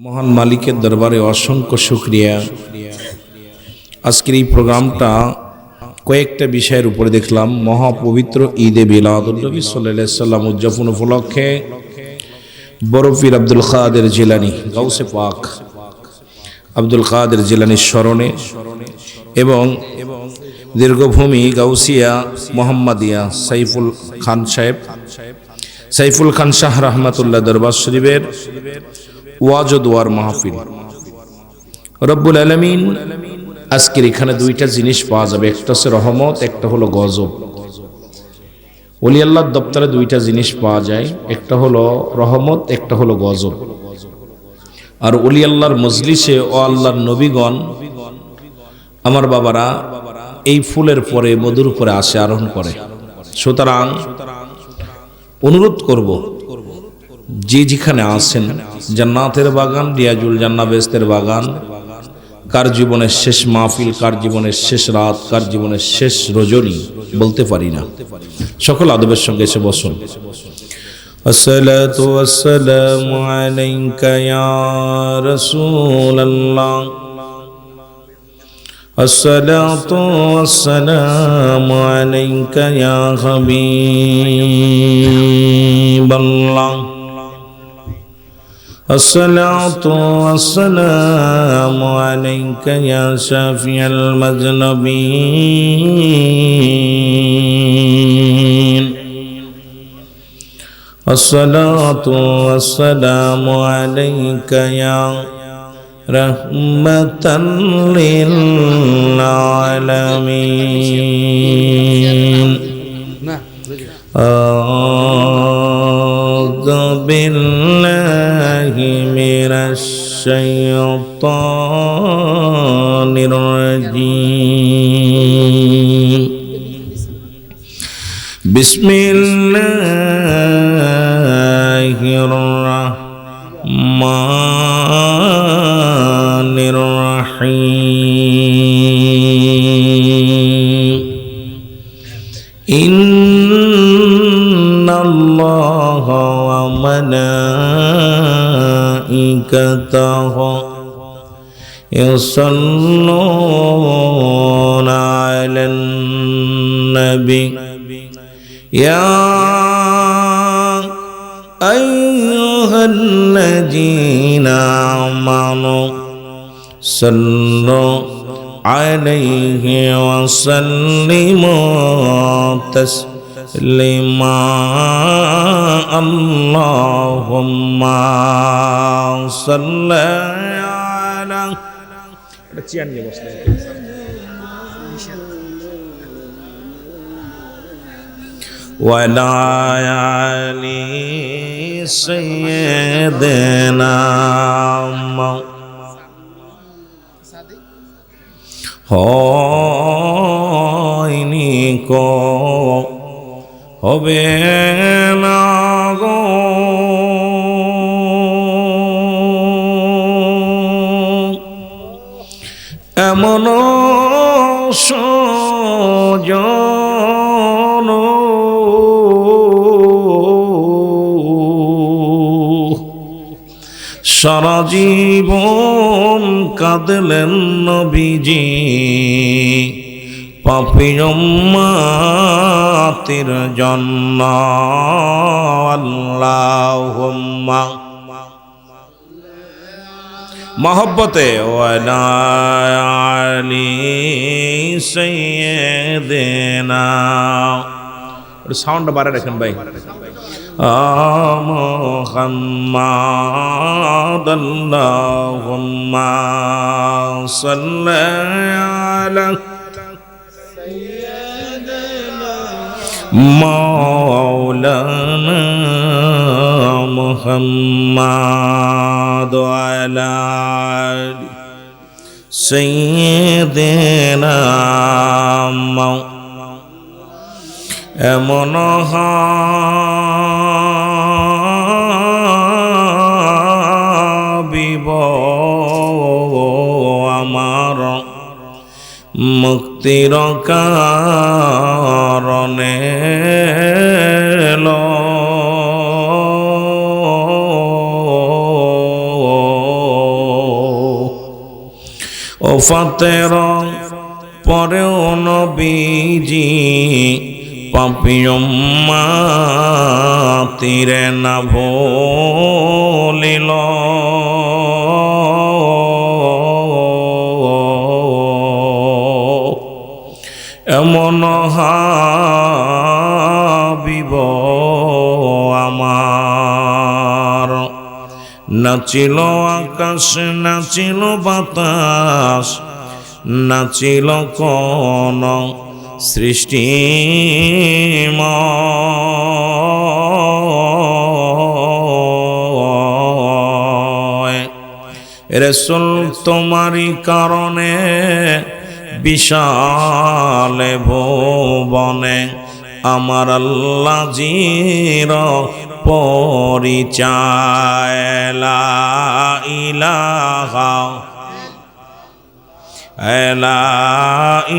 মহান মালিকের দরবারে অসংখ্য শুকরিয়া। আজকের এই প্রোগ্রামটা কয়েকটা বিষয়ের উপরে দেখলাম। মহাপবিত্র ঈদে মিলাদুন নবী সাল্লাল্লাহু আলাইহি সাল্লাম উদযাপন উপলক্ষে বড় পীর আব্দুল কাদের জিলানী গাউসে পাক আব্দুল কাদের জিলানীর স্মরণে এবং দীর্ঘভূমি গাউসিয়া মোহাম্মদিয়া সাইফুল খান শাহ রহমাতুল্লাহ দরবার শরীফের ওয়াজ ও দোয়ার মাহফিল। রব্বুল আলামিন আজকের এখানে দুইটা জিনিস পাওয়া যাবে, একটা হচ্ছে রহমত, একটা হলো গজব। ওলি আল্লাহর দপ্তরে দুইটা জিনিস পাওয়া যায়, একটা হলো রহমত, একটা হলো গজব। আর ওলি আল্লাহর মজলিসে ও আল্লাহর নবীগণ আমার বাবারা এই ফুলের পরে মধুর পরে আসে আরোহণ করে। সুতরাং অনুরোধ করব, যে যেখানে আছেন, জান্নাতের বাগান রিয়াজুল জান্নাহ বেহেশতের বাগান, কার জীবনের শেষ মাহফিল, কার জীবনের শেষ রাত, কার জীবনের শেষ রজনী বলতে পারি না, সকল আদবের সঙ্গে এসে বসুন। আসসালাতু ওয়াসসালামু আলাইকা ইয়া রাসূলুল্লাহ, আসসালাতু ওয়াসসালামু আলাইকা ইয়া হাবিবাল্লাহ, আসসালাতু ওয়াসসালামু আলাইকা ইয়া শাফিয়াল মাজনবিন, আসসালাতু ওয়াসসালামু আলাইকা ইয়া রাহমাতাল লিল আলামিন। আউযু বিল্লাহি মিনাশ শাইতানির রাজীম। বিসমিল্লাহির রাহমানির রাহিম। ইন্নাল্লাহা ওয়া মালাইকাতাহু ইউসাল্লুনা আলান নবী ইয়া আইয়ুহাল্লাযীনা আমানু সাল্লু আলাইহি ওয়া সাল্লিমু তাসলিমা। আল্লাহুম্মা সাল্লি আলা ওয়া আলা আলি সাইয়্যিদিনা হয়নি কো হবে না গো এমন সজন সারা জীবন কাঁদলেন নবীজি পাপী উম্মতের জন্য। আল্লাহুম্মা মহব্বতে ওয়ালা আলি সাইয়্যিদিনা। সাউন্ডটা বাড়ায় রাখেন ভাই। মুহাম্মাদ আল্লাহুম্মা সাল্লি আলা মাওলানা মুহাম্মাদ আলা আলি সাইয়্যিদিনা। এমন হাবিব আমার মুক্তির কারণে ওফাতের পরেও নবীজি পাপী উম্মতিরে না ভুলিল। এমন হাবিব আমার, নাচিল আকাশ নাচিল বাতাস, নাচিল কোন সৃষ্টি রাসূল তোমারই কারণে বিশাল ভুবনে আমার আল্লাহ জির পরিচয়। লা ইলাহা লা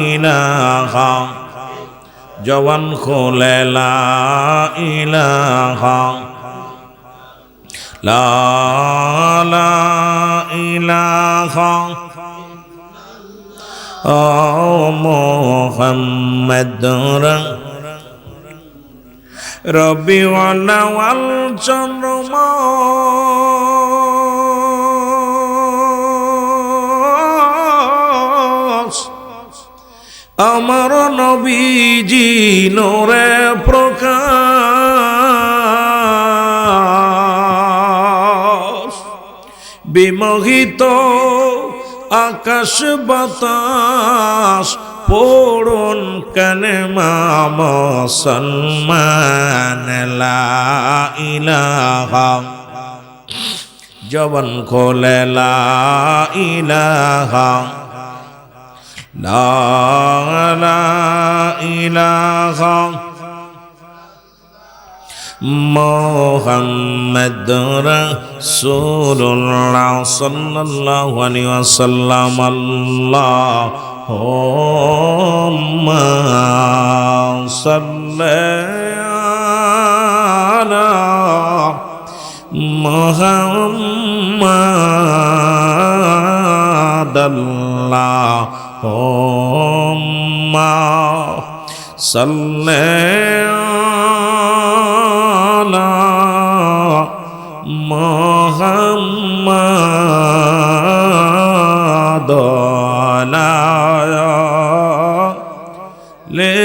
ইলাহা, জবান খোলে লা ইলাহা লা ইলাহা ও মুহাম্মদ রবিউল আউয়াল চন্দ্রমাস আমার নবীজি নূরে প্রকাশ। বিমোহিত আকাশ বাতাস পড়ুন কালেমা মুসলমান। লা ইলাহা, জবান খোলে লা ইলাহা লা ইলাহা মুহাম্মাদুর রাসূলুল্লাহ সাল্লাল্লাহু আলাইহি ওয়াসাল্লাম। আল্লাহুম্মা সাল্লি আলা মুহাম্মাদ। আল্লাহুম্মা সাল্লি মুহাম্মাদ লে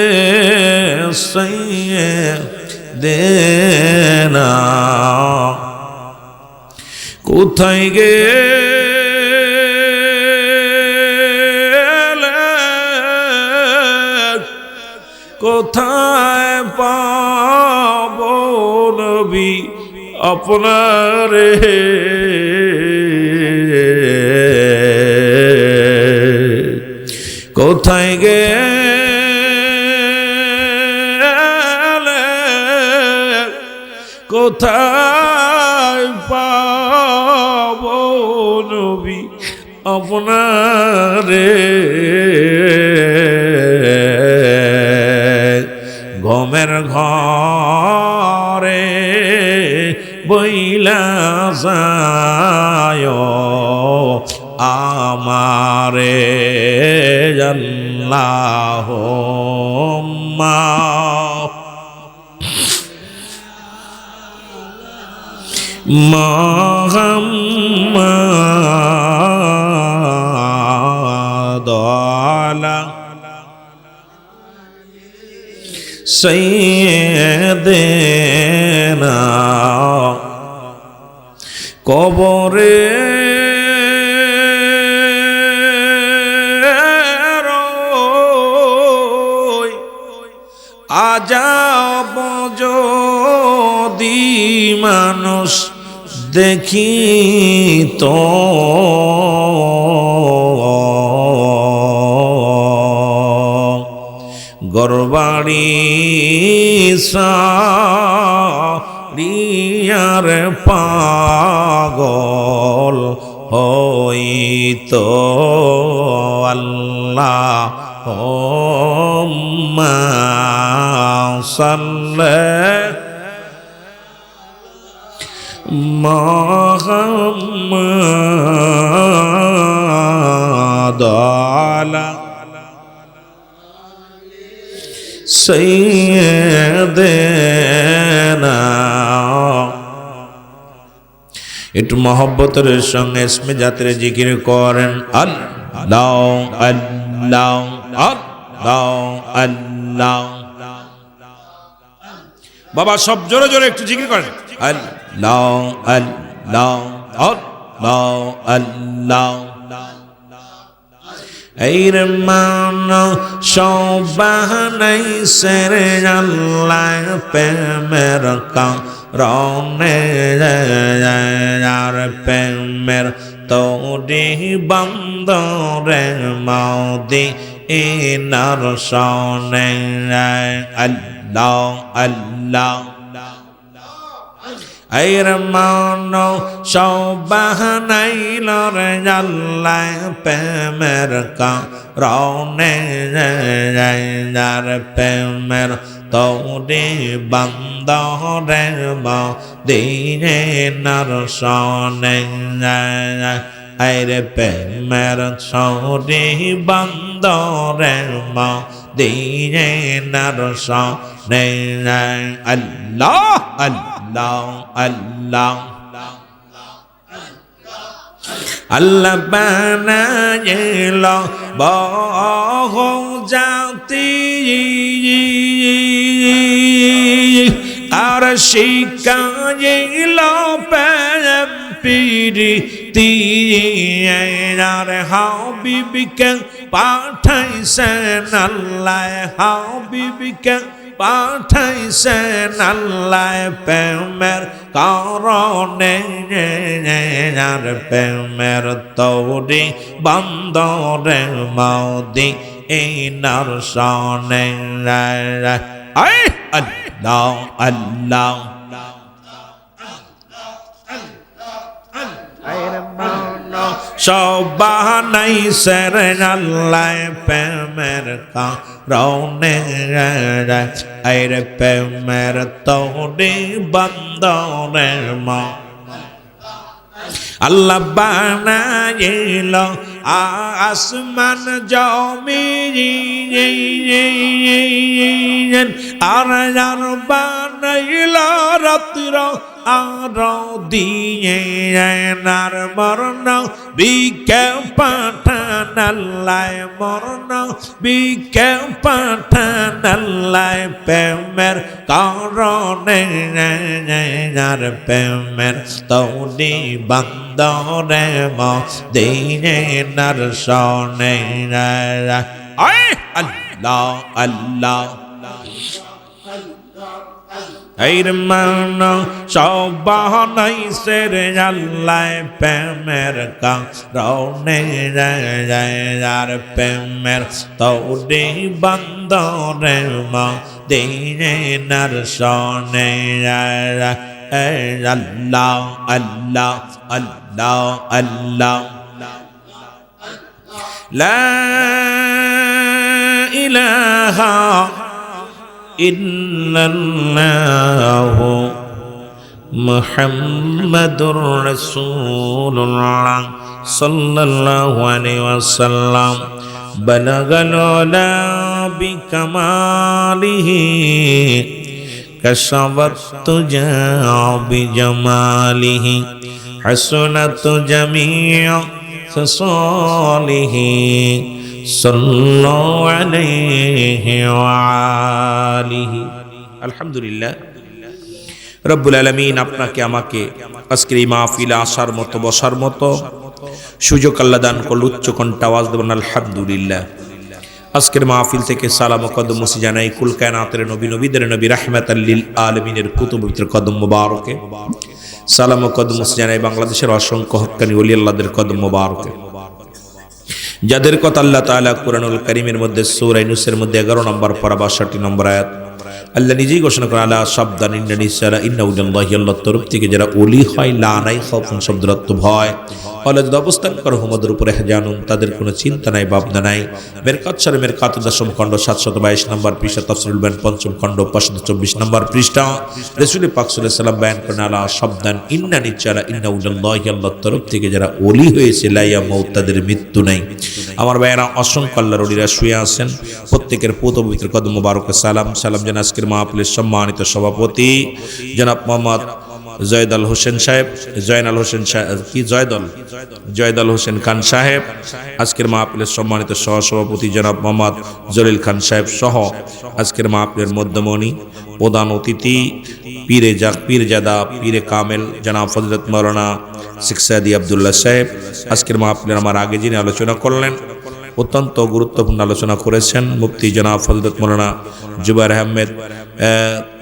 সাইয়্যিদিনা। কোথায় গেলে কোথায় পাব নবী আপনারে, কোথায় গেলে কোথায় পাব নবী আপনারে। ঘুমের ঘরে বইলা যায় আমারে। আল্লাহুম্মা মুহাম্মাদ আলা সাইয়্যিদিনা। কবরে আযাব যদি মানুষ দেখিত, গরবাড়ি সারিয়ার পাগল হইতো। আল্লাহুম্মা সাল্লি মুহাম্মাদ على سيدنا একটু মহব্বতের সঙ্গে ইসমে জাতের জিকির করেন আল্লাহ আল্লাহ আল্লাহ আল্লাহ। বাবা সব জোরে জোরে একটু জিকির করেন আল্লাহ আল্লাহ আল্লাহ আল্লাহ। এই রে মানো সবাই সেরে আল্লাহ প্রেমের কারণে আর প্রেমের তোরে বন্দরে মৌদি ইনার সনে আল্লাহ আল্লাহ। আইর মানো সবাহানাইল রে আল্লাহ প্রেমের কারণে আর প্রেমের তোরে বন্দরে মদিনার সনে আইরে প্রেমের তোরে বন্দরে মদিনার সনে আল্লাহ আল্লাহ আল্লাহ। আল্লাহ বানাইল বহু জাতি আর শিখাইল প্রেম প্রীতি আর হাবিবকে পাঠাইছেন আল্লাহ হাবিবকে পাঠাইছেন আল্লাহ প্রেমের কারণে আর প্রেমের তোরে বন্দরে মদিনার সনে আল্লাহ আল্লাহ। সবাই সেরে আল্লাহ প্রেমের কারণে আইর প্রেমের তোরে বন্দরে আল্লাহ বানাইল আসমান জমিন আর বানাইল রাত্র আর দিয়ে আর মরণ বিকে পাঠান আল্লাহ মরণ বিকে পাঠান আল্লাহ প্রেমের কারণে আর প্রেমের তোরে বন্দরে মদিনার সনে আল্লাহ আল্লাহ। এর মানো সবাই সেরে আল্লাহ প্রেমের কারণে আর প্রেমের তোরে বন্দরে মদিনার সনে আল্লাহ আল্লাহ আল্লাহ আল্লাহ। লা ইলাহা ইল্লাল্লাহু মুহাম্মাদুর রাসূলুল্লাহ সাল্লাল্লাহু আলাইহি ওয়াসাল্লাম বালাগাল উলা বিকামালিহি কাশাবাত তুজা বিজামালিহি হাসনাত জামিউ ফিসালিহি সাল্লাল্লাহু আলাইহি ওয়া আলিহি। আলহামদুলিল্লাহ রব্বুল আলামিন আপনাকে আমাকে আজকের এই মাহফিলে আসার মতো বসার মতো সুযোগ আল্লাহ দান করল। উচ্চ কণ্ঠে আওয়াজ দেবেন আলহামদুলিল্লাহ। আজকের মাহফিল থেকে সালাম ও কদম মুসি জানাই কুল কায়নাতের নবী নবীদের নবী রাহমাতাল লিল আলামিনের কুতুব পবিত্র কদম মোবারকে। সালাম ও কদম মুসি জানাই বাংলাদেশের অসংখ্য হক্কানি ওলি আল্লাহদের কদম মোবারকে, যাদের কথা আল্লাহ তাআলা কুরআনুল কারীমের মধ্যে সূরা ইউনূসের মধ্যে 11 নম্বর পারা 62 নম্বর আয়াত আল্লাহ নিজেই ঘোষণা করেন আলা সাবধান ইন্নানি সারা ইন্নাউল্লাহি আল্লাহর তরফ থেকে যারা ওলি হয় লা নাই খাউফুন শব্দের অর্থ ভয়, ফলে যদি অবস্থান করো হুমদের উপরে জানুন তাদের কোনো চিন্তা নাই ভাবনা নাই। মেরকাত শরীফ মেরকাত 10ম খণ্ড 722 নম্বর পৃষ্ঠা তাফসীরুল বায়ান 5ম খণ্ড 524 নম্বর পৃষ্ঠা রাসূল পাক সাল্লাল্লাহু আলাইহি ওয়াসাল্লাম বয়ান করেন আলা সাবধান ইন্নানি সারা ইন্নাউল্লাহি আল্লাহর তরফ থেকে যারা ওলি হয়েছে লা ইয়ামুত তাদের মৃত্যু নাই। আমার ভাইয়েরা অসংখ্য আল্লাহর ওলিরা শুয়ে আছেন, প্রত্যেকের পূত পবিত্র কদম মোবারকে সালাম যেন আজকের মাহফিলের সম্মানিত সভাপতি জনাব মোহাম্মদ জয়দল হোসেন সাহেব, জয়নাল হোসেন সাহেব কি জয়দল হোসেন খান সাহেব, আজকের মাহফিলের সম্মানিত সহসভাপতি জনাব মোহাম্মদ জলিল খান সাহেব সহ আজকের মাহফিলের মধ্যমণি প্রধান অতিথি পীরজাদা পীরে কামেল জনাব ফজলত মাওলানা শেখ সাদি আব্দুল্লাহ সাহেব, আজকের মাহফিলের আমার আগে যিনি আলোচনা করলেন, অত্যন্ত গুরুত্বপূর্ণ আলোচনা করেছেন মুফতি জনাব ফজলত মাওলানা জুবাইর আহমেদ,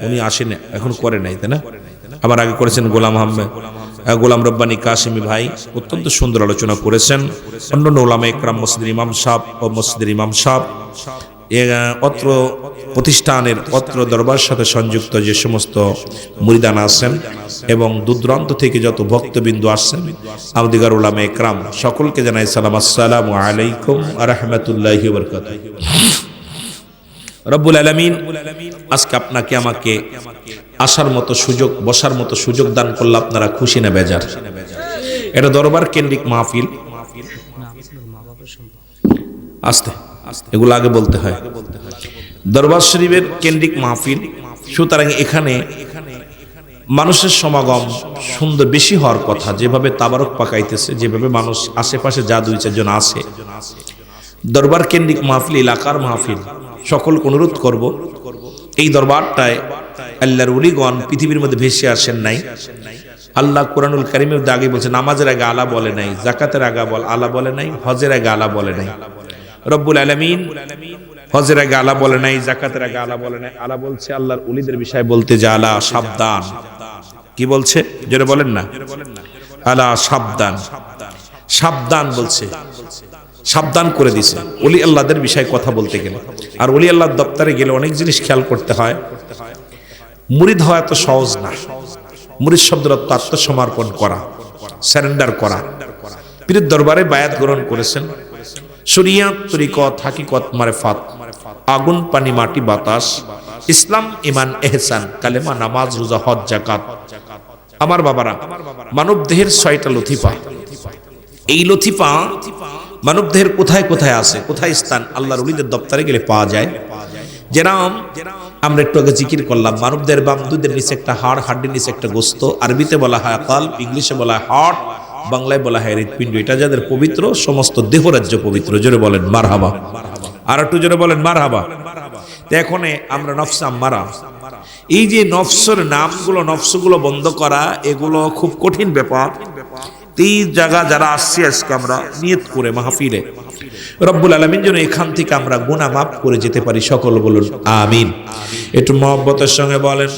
উনি আসেন এখন করে নাই তাই না, আমার আগে করেছেন গোলাম রব্বানী কাশিমি ভাই, অত্যন্ত সুন্দর আলোচনা করেছেন। অন্যান্য ওলামা ইকরাম মসজিদের ইমাম সাহেব অত্র প্রতিষ্ঠানের অত্র দরবার সাথে সংযুক্ত যে সমস্ত মুরিদান আছেন এবং দূরদূরান্ত থেকে যত ভক্তবিন্দু আসছেন আমাদের ওলামা ইকরাম সকলকে জানাই সালাম, আসসালামু আলাইকুম ওয়া রাহমাতুল্লাহি ওয়া বারাকাতুহু। রব্বুল আলামিন আজকে আপনাকে আমাকে আসার মতো সুযোগ, বসার মতো সুযোগ দান করলে আপনারা খুশি না বেজার? এটা দরবার কেন্দ্রিক মাহফিল, আস্তে এগুলো আগে বলতে হয়, দরবার শরীফের কেন্দ্রিক মাহফিল, সুতরাং এখানে মানুষের সমাগম সুন্দর বেশি হওয়ার কথা। যেভাবে তাবারক পাকাইতেছে, যেভাবে মানুষ আশেপাশে যা দুই চারজন আছে, দরবার কেন্দ্রিক মাহফিল এলাকার মাহফিল, সকলকে অনুরোধ করব এই দরবারটায় আল্লাহর ওলিগণ পৃথিবীর মধ্যে ভেসে আসেন নাই। আল্লাহ কোরআনুল কারীমের আগে বলছে নামাজের আগে আলা বলে নাই, যাকাতের আগে আলা বলে নাই, হজের আগে আলা বলে নাই। রব্বুল আলামিন হজের আগে আলা বলে নাই, যাকাতের আগে আলা বলে নাই, আলা বলছে আল্লাহর ওলিদের বিষয় বলতে যে আলা সাবধান, কি বলছে জোরে বলেন না, আলা সাবধান, সাবধান বলছে, সাবধান করে দিছে ওলি আল্লাহদের বিষয়ে কথা বলতে গেলে। আর ওলি আল্লাহর দপ্তরে গেলে অনেক জিনিস খেয়াল করতে হয়। মুরিদ হওয়া এত সহজ না। মুরিদ শব্দের অর্থ আত্মসমর্পণ করা, সারেন্ডার করা। পীরের দরবারে বায়াত গ্রহণ করেছেন, শরিয়ত তরিকত হাকিকত মারিফাত, আগুন পানি মাটি বাতাস, ইসলাম ইমান ইহসান, কালেমা নামাজ রোজা হজ যাকাত। আমার বাবারা, মানব দেহের 6টা লতিফা, এই লতিফা মানব দেহের কোথায় কোথায় আছে, কোথায় স্থান আল্লাহর ওলিদের দপ্তরে গেলে পাওয়া যায়। যেরকম আমরা একটু আগে জিকির করলাম, মানব দেহের বাম দুধের নিচে একটা হাড়, হাড্ডির নিচে একটা গোস্ত, আরবিতে বলা হয় কালব, ইংলিশে বলা হয় হার্ট, বাংলায় বলা হয় হৃৎপিণ্ড। এটা যাদের পবিত্র, সমস্ত দেহরাজ্য পবিত্র। জোরে বলেন মারহাবা, আর একটু জোরে বলেন মারহাবা। এখন আমরা নফস আম্মারা, এই যে নফসের নামগুলো, নফসগুলো বন্ধ করা, এগুলো খুব কঠিন ব্যাপার। এই জায়গা যারা আসছি আজকে আমরা নিয়ত করে মাহফিলে, রব্বুল আলামিন যেন এখান থেকে আমরা গুনাহ মাফ করে যেতে পারি। সকল বলুন আমিন। একটু মহব্বতের সঙ্গে বলেন,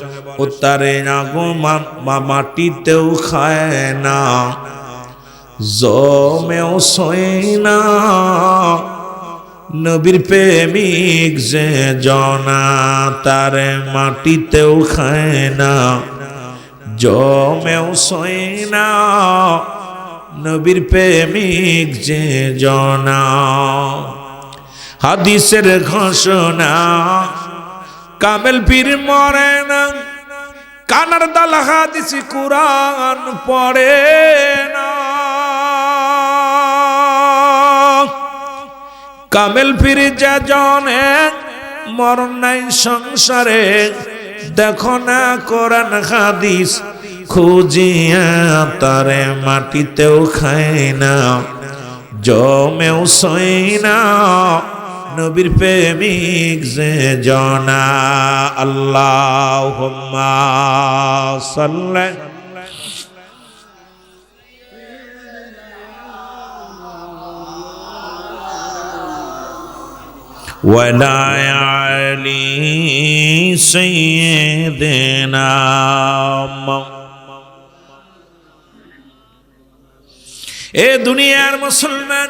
উত্তারে না গো মাটিতেও খায় না, জমেও সয় না, নবীর প্রেমিক যে জনা, তারে মাটিতেও খায় না, জমেও সয় না, নবীর প্রেমিক যে জনা। হাদিসের ঘোষণা, কামেল পীর মরে না, কানার দাল হাদিস কুরআন পড়ে না। কামেল পীর যে জনে মরণ নাই সংসারে, দেখো না কোরআন হাদিস খুঁজিয়া, তারে মাটিতেও খায় না, জমেও সয় না, নবীর প্রেমিক যে জনা। আল্লাহুম্মা সাল্লি ওয়ালা আলি সাইয়্যিদিনা। এ দুনিয়ার মুসলমান,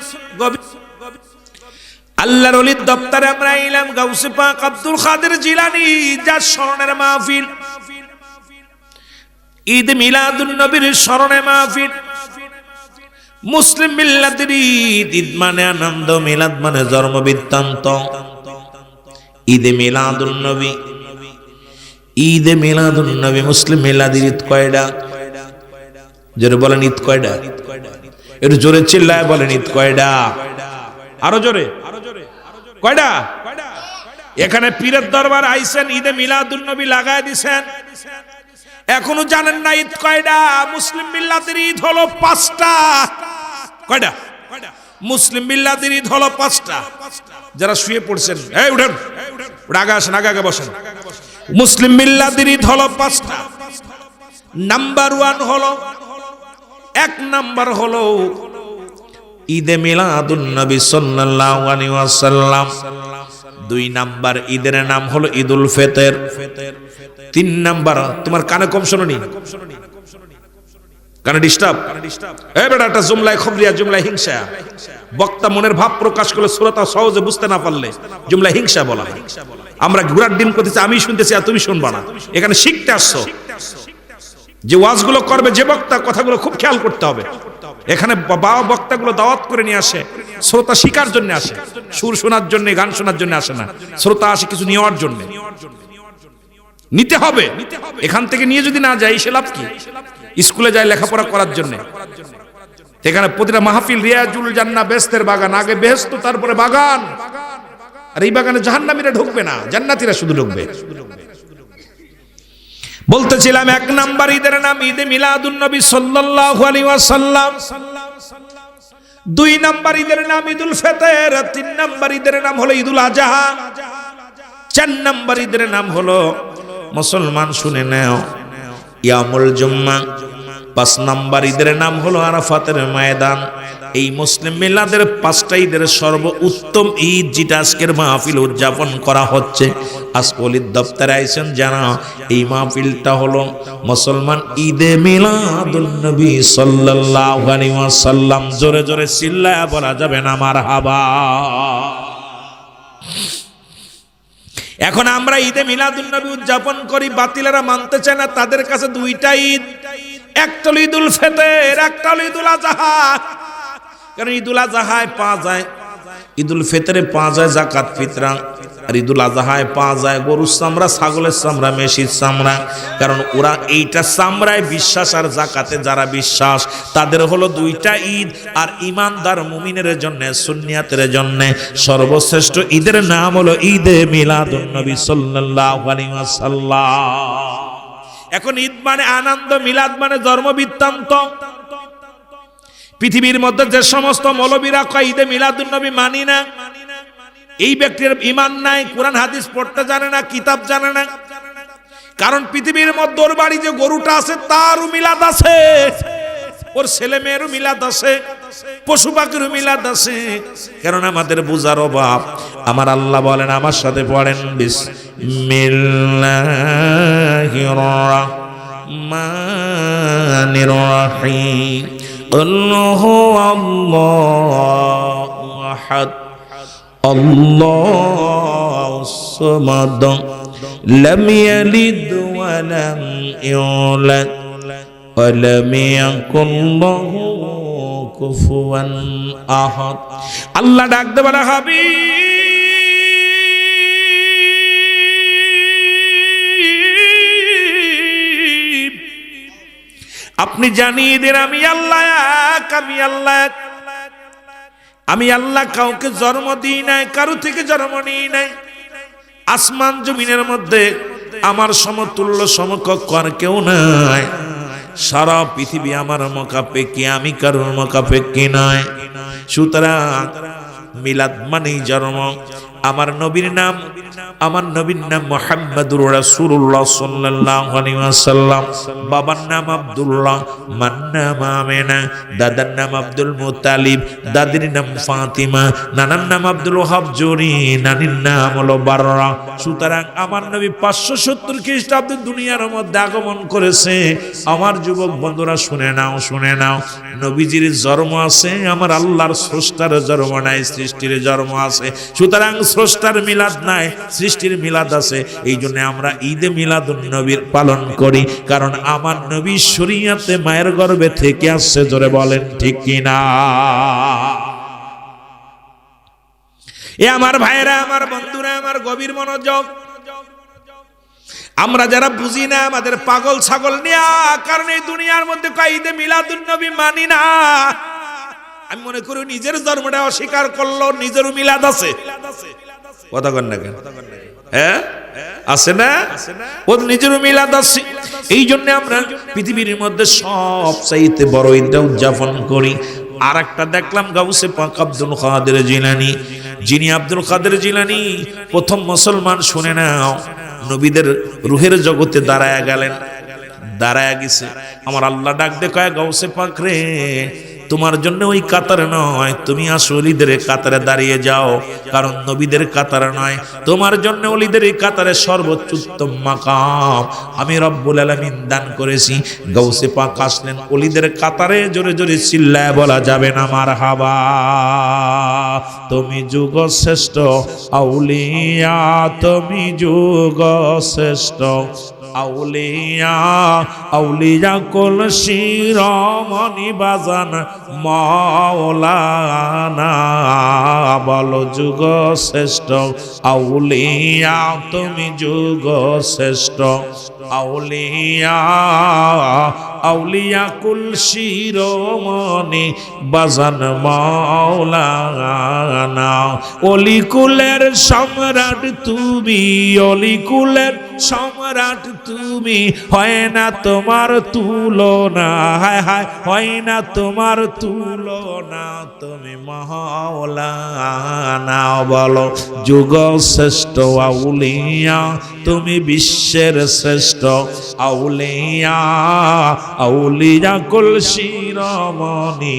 আল্লাহর ওলির দপ্তরে আমরা এলাম। গাউসে পাক আব্দুল কাদের জিলানী, যার স্মরণের মাহফিল, ঈদ মিলাদুন নবীর স্মরণে মাহফিল, মুসলিম মিল্লাতের ঈদ। ঈদ মানে আনন্দ, মিলাদ মানে জন্ম বৃত্তান্ত। ঈদে মিলাদুন নবী, ঈদে মিলাদুন নবী, মুসলিম মিলাদের ঈদ কয়টা? জোরে বলেন ঈদ কয়টা? একটু জোরে চিল্লায় বলেন ঈদ কয়টা? আরো জোরে কয়টা? এখানে পীরের দরবার আইছেন, ঈদে মিলাদুন নবী লাগায় দিছেন, এখনো জানেন না ঈদ কয়টা? মুসলিম মিল্লাতের ঈদ হলো 5টা। কয়টা? মুসলিম মিল্লাতের ঈদ হলো 5টা। যারা শুয়ে পড়ছেন, এই উঠেন, আগে আসেন, আগে বসেন। মুসলিম মিল্লাতের ঈদ হলো 5টা। নাম্বার 1 হলো, 1 নাম্বার হলো ঈদে মিলাদুন নবী সাল্লাল্লাহু আলাইহি ওয়াসাল্লাম। 2 নাম্বার ঈদের নাম হলো ঈদুল ফিতর। 3 নাম্বার, তোমার কানে কম শোনি, কানে ডিস্টার্ব, এই বেটা একটা জুমলায় খবরিয়া, জুমলায় হিংসা। বক্তা মনের ভাব প্রকাশ করলে শ্রোতা সহজে বুঝতে না পারলে জুমলায় হিংসা বলা হয়। আমরা ঘোড়ার ডিম করতেছি, আমি শুনতেছি আর তুমি শুনবা না। এখানে শিখতে আসছো, যে ওয়াজগুলো করবে যে বক্তা, কথাগুলো খুব খেয়াল করতে হবে। এখানে বাবা বক্তাগুলো দাওয়াত করে নিয়ে আসে, শ্রোতা শিকার জন্য আসে, সুর শোনার জন্য, গান শোনার জন্য আসে না। শ্রোতা আসে কিছু নেওয়ার জন্য, নিতে হবে। এখান থেকে নিয়ে যদি না যাই সে লাভ কি? স্কুলে যায় লেখাপড়া করার জন্য। এখানে প্রতিটা মাহফিল রিয়াজুল জান্নাহ, বেহেশতের বাগান। আগে বেহেশত, তারপরে বাগান। আর এই বাগানে জাহান্নামীরা ঢুকবে না, জান্নাতীরা শুধু ঢুকবে। বলতেছিলাম 1 নাম্বার ঈদের নাম ঈদে মিলাদুন নবী সাল্লাল্লাহু আলাইহি ওয়াসাল্লাম। 2 নাম্বার ঈদের নাম ঈদুল ফিতর। 3 নাম্বার ঈদের নাম হলো ঈদুল আযহা। 4 নাম্বার ঈদের নাম হলো, মুসলমান শুনে নাও, ইয়ামুল জুম্মা। 5 নাম্বার ঈদের নাম হলো আরাফাতের ময়দান। এই মুসলিম মিলাদের 5টা ঈদের সর্বোত্তম ঈদ যেটা আজকের মাহফিল উদযাপন করা হচ্ছে, আসপলির দপ্তরে আইছেন জানা, এই মাহফিলটা হলো মুসলমান ঈদে মিলাদুন নবী সাল্লাল্লাহু আলাইহি ওয়াসাল্লাম। জোরে জোরে চিল্লায়া বলা যাবে না মারহাবা। এখন আমরা ঈদে মিলাদুন নবী উদযাপন করি, বাতিলেরা মানতে চায় না। তাদের কাছে 2টা ঈদ, একটা হলো ঈদুল ফিতর, একটা হলো ঈদুল আযহা। কারণ ঈদুল আযহায় পাওয়া যায়, ঈদুল ফিতরে পাওয়া যায় যাকাত ফিতরা, আর ঈদুল আযহায় পাওয়া যায় গরুর চামড়া, ছাগলের চামড়া, মেষির চামড়া। কারণ ওরা এইটা চামড়ায় বিশ্বাস, আর জাকাতে যারা বিশ্বাস, তাদের হলো 2টা ঈদ। আর ইমানদার মুমিনের জন্য, সুন্নিয়াতের জন্য সর্বশ্রেষ্ঠ ঈদের নাম হলো ঈদে মিলাদুন নবী সাল্লাল্লাহু আলাইহি ওয়াসাল্লাম। এখন ঈদ মানে আনন্দ, মিলাদ মানে জন্ম বৃত্তান্ত। পৃথিবীর মধ্যে যে সমস্ত মৌলবীরা কয় ঈদে মিলাদুন নবী মানি না, এই ব্যক্তির ঈমান নাই, কোরআন হাদিস পড়তে জানে না, কিতাব জানে না। কারণ পৃথিবীর মধ্যে ওর বাড়ি যে গরুটা আছে তারও মিলাদ আছে, ওর ছেলে মেয়েরও মিলাদ আছে, পশু পাখিরও মিলাদ আছে। কারণ আমাদের বুঝার অভাব। আমার আল্লাহ বলেন, আমার সাথে পড়েন, বিসমিল্লাহির রাহমানির রাহিম। আল্লাহু আহাদ, আল্লাহুস সামাদ, লাম ইয়ালিদ ওয়া লাম ইউলাদ ওয়া লাম ইয়াকুল লাহু কুফুয়ান আহাদ। আল্লাহ ডাক দে বলে, হাবিব আপনি জানিয়ে দেন আমি আল্লাহ এক, আমি আল্লাহ কাউকে জন্ম দিই নাই, কারো থেকে জন্ম নিই নাই। আসমান জমিনের মধ্যে আমার সমতুল্য সমকক্ষ আর কেউ নাই। সারা পৃথিবী আমার মোকাপেক্ষী, আমি কারোর মোকাপেক্ষী নয়। সুতরাং মিলাদ মানেই জন্ম। আমার নবীর নাম মুহাম্মাদুর রাসূলুল্লাহ সাল্লাল্লাহু আলাইহি ওয়াসাল্লাম। বাবার নাম আব্দুল্লাহ, মার নাম আমেনা, দাদার নাম আব্দুল মুত্তালিব, দাদির নাম ফাতিমা, নানার নাম আব্দুল ওয়াহাব জুরি, নানির নাম হলো বাররা। সুতরাং আমার নবী 570 খ্রিস্টাব্দে দুনিয়ার মধ্যে আগমন করেছে। আমার যুবক বন্ধুরা শুনে নাও, নবীজির জন্ম আছে, আমার আল্লাহর স্রষ্টার জন্ম নাই, সৃষ্টির জন্ম আছে। সুতরাং স্রষ্টার মিলাদ নাই, সৃষ্টির মিলাদ আছে। এই জন্য আমরা ঈদে মিলাদুন নবীর পালন করি, কারণ আমার নবী শরীয়তে মায়ের গর্ভে থেকে আসছে। জোরে বলেন ঠিক কিনা? এ আমার ভাইরা, আমার বন্ধুরা, আমার গভীর মনোযোগ। আমরা যারা বুঝি না, আমাদের পাগল ছাগল নিয়া, কারণ এই দুনিয়ার মধ্যে ঈদে মিলাদুন নবী মানি না। আমি মনে করি নিজের ধর্মটা অস্বীকার করলো, নিজেরও মিলাদ আছে। কথা কন না কেন? হ্যাঁ আছে না? ওর নিজেরও মিলাদ আছে। এই জন্য আমরা পৃথিবীর মধ্যে সবচাইতে বড় ঈদটা উদযাপন করি। আর একটা দেখলাম গাউসে পাক আব্দুল কাদের জিলানী, যিনি আব্দুল কাদের জিলানী প্রথম মুসলমান। শুনে নাও, নবীদের রুহের জগতে দাঁড়ায়া গেলেন, দাঁড়ায়া গেছে। আমার আল্লাহ ডাক দে কয়, গাউসে পাক রে, তোমার জন্য ওই কাতারে নয়, তুমি আসো ওলিদের কাতারে দাঁড়িয়ে যাও, কারণ নবীদের কাতারে নয়, তোমার জন্য ওলিদের এই কাতারে সর্বোচ্চ উত্তম মাকাম আমি রব্বুল আলামিন দান করেছি। গাউসে পাক আসলেন ওলিদের কাতারে, জোরে জোরে চিল্লায় বলা যাবে না মারহাবা। তুমি যুগ শ্রেষ্ঠ আউলিয়া, তুমি যুগ শ্রেষ্ঠ আউলিয়া, আউলিয়া কুল শিরোমণি বাজান মাওলানা, বলো যুগ শ্রেষ্ঠ আউলিয়া, তুমি যুগ শ্রেষ্ঠ আউলিয়া, আউলিয়া কুল শিরোমণি বাজান মাওলানা। অলি কুলের সম্রাট তুমি, অলি কুলের সম্রাট তুমি, হয় না তোমার তুলনা, হায় হায় হয় না তোমার তুলনা, তুমি মাওলানা। বলো যুগ শ্রেষ্ঠ আউলিয়া, তুমি বিশ্বের শ্রেষ্ঠ আউলিয়া, আউলিয়া কুল শিরোমণি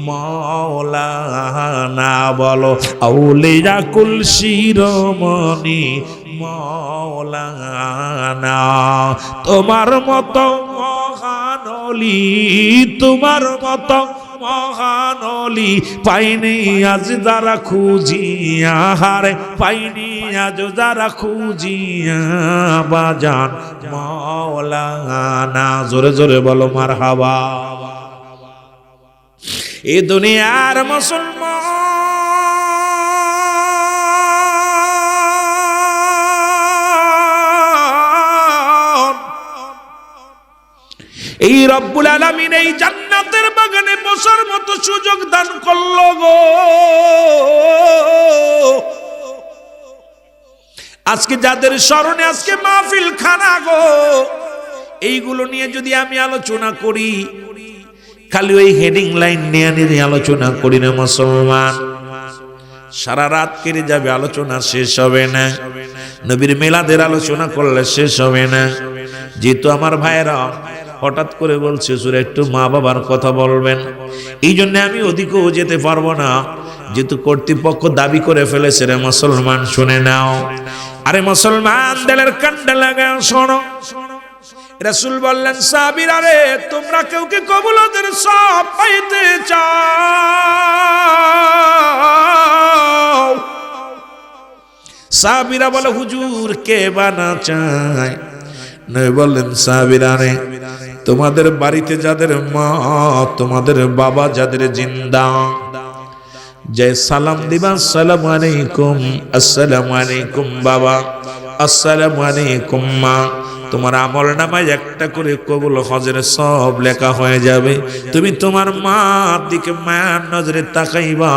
মাওলানা। বলো আউলিয়া কুল শিরোমণি মাওলানা। তোমার মতো মহান অলি, তোমার মতো মহান অলি পাইনি আজ যারা খুঁজিয়া, হারে পাইনি আজ যারা খুঁজিয়া, বাজান মাওলানা। জোরে জোরে বলো মারহাবা। এ দুনিয়ার মুসলমান এই রব্বুল আলামিন এই জান্নাতের বাগানে বসার মতো সুযোগ দান করলো গো। আজকে যাদের স্মরণে আজকে মাহফিল খানা গো, এইগুলো নিয়ে যদি আমি আলোচনা করি, খালি ওই হেডিং লাইন নিয়ে নিয়ে আলোচনা করি না মুসলমান, সারা রাত কেটে যাবে, আলোচনা শেষ হবে না। নবীর মিলাদের আলোচনা করলে শেষ হবে না। যেহেতু আমার ভাইয়েরা হঠাৎ করে বলছে সুরে একটু মা বাবার কথা বলবেন, এই জন্য আমি ওদিকেও যেতে পারবো না, যেহেতু কর্তৃপক্ষ দাবি করে ফেলেছে। রে মুসলমান শুনে নাও, আরে মুসলমান দিলের কান্ডা লাগাও শোনো। রাসূল বললেন, সাহাবীরা রে, তোমরা কেউ কি কবুলতের সব পাইতে চাও? সাহাবীরা বলে, হুজুর কে বানা চায়? নবী বললেন, সাহাবীরা রে, তোমাদের বাড়িতে যাদের মা, তোমাদের বাবা যাদের জিন্দা, যে সালাম দিবা, আসসালামু আলাইকুম, আসসালামু আলাইকুম বাবা, আসসালামু আলাইকুম মা, তোমার আমল নামায় একটা করে কবুল হজের সব লেখা হয়ে যাবে। তুমি তোমার মার দিকে মায়ের নজরে তাকাইবা,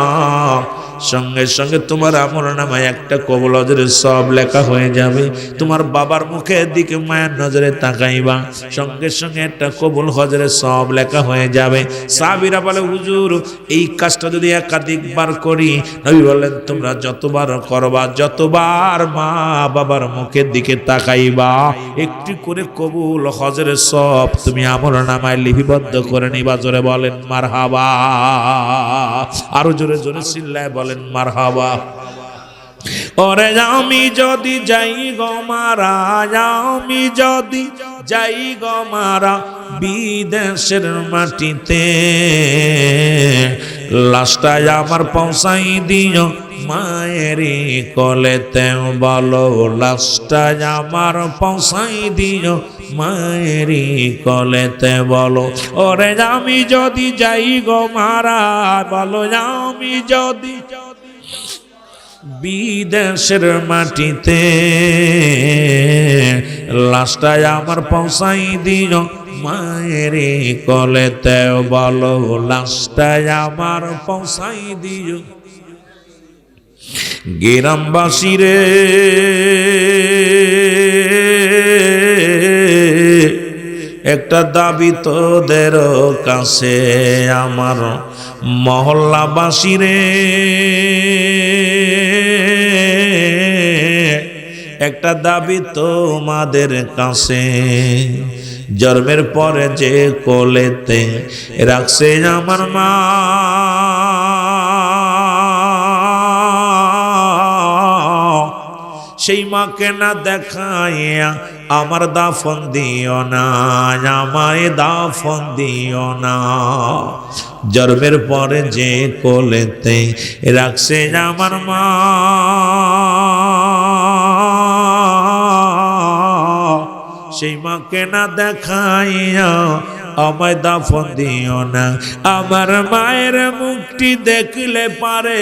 সঙ্গে সঙ্গে তোমার আমল নামায় একটা কবুল হজের সব লেখা হয়ে যাবে। তোমার বাবার মুখের দিকে মায়ের নজরে তাকাইবা, সঙ্গে সঙ্গে একটা কবুল হজের সব লেখা হয়ে যাবে। সাহাবীরা বলে, হুজুর এই কাজটা যদি একাধিকবার করি? নবী বললেন, তোমরা যতবার করবা, যতবার মা বাবার মুখের দিকে তাকাইবা, একটি করে কবুল হজের সব তুমি আমল নামায় লিপিবদ্ধ করে নিবা। জোরে বলেন মারহাবা। আরো জোরে জোরে চিল্লায় বলেন মারহাবা। ওরে আমি যদি যাই গো মারা, আমি যদি যাই গো মারা বিদেশের মাটিতে, লাশটায় আমার পৌঁছাই দিও মায়েরি কোলেতে। বলো লাশটায় আমার পৌঁছাই দিও মায়েরি কোলেতে। বলো ওরে আমি যদি যাই গো মারা, বলো আমি যদি বিদেশের মাটিতে লাশটাই আমার পৌঁছাই দিও মায়ের কোলেতে, বলো লাশটাই আমার পৌঁছাই দিও। গ্রামবাসী রে, একটা দাবি তোদের কাছে, আমার মহল্লাবাসী রে, একটা দাবি তোমাদের কাছে। জন্মের পরে যে কোলেতে রাখছে আমার মা, সেই মাকে না দেখাইয়া আমার দাফন দিও না, আমায় দাফন দিও না। জন্মের পরে যে কোলেতে রাখছে আমার মা, সেই মাকে না দেখাইয়া আমায় দাফন দিও না। আমার মায়ের মুখটি দেখলে পারে,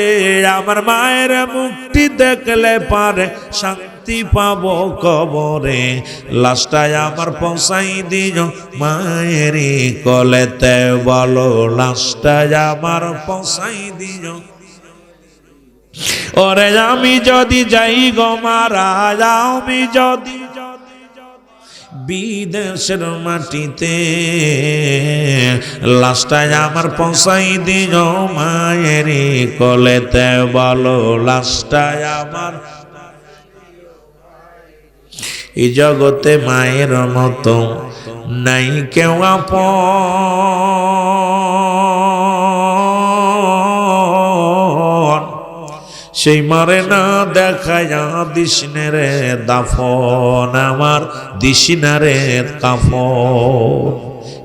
আমার মায়ের মুখটি দেখলে পারে শান্তি পাবো কবরে। লাশটাই আমার পৌঁছাই দিও মায়ের কোলেতে, বলো লাশটাই আমার পৌঁছাই দিও। ওরে আমি যদি যাই গো মারা, আমি যদি বিদেশের মাটিতে, লাশটাই আমার পৌঁছাই দিও মায়ের কোলেতে, বলো লাশটাই আমার। এই জগতে মায়ের মতো নাই কেউ আপন, সেই মারে না দেখায়া দিসনে রে দাফন, আমার দিসিনা রে কাফন।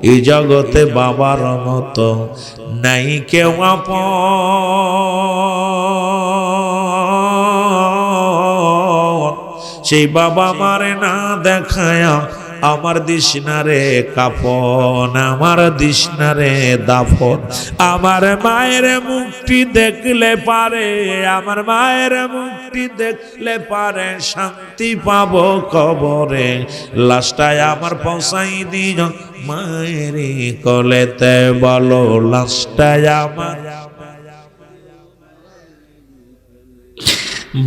এই জগতে বাবার মতো নাই কেউ আপন, সেই বাবা মারে না দেখায়া আমার দিশনারে কাফন, আমার দিশনারে দাফন। আমার মায়ের মুখটি দেখলে পারে, আমার মায়ের মুখটি দেখলে পারে শান্তি পাবো কবরে। লাশটাই আমার পৌঁছাই দিও মায়ের কোলেতে, বলো লাশটাই আমার।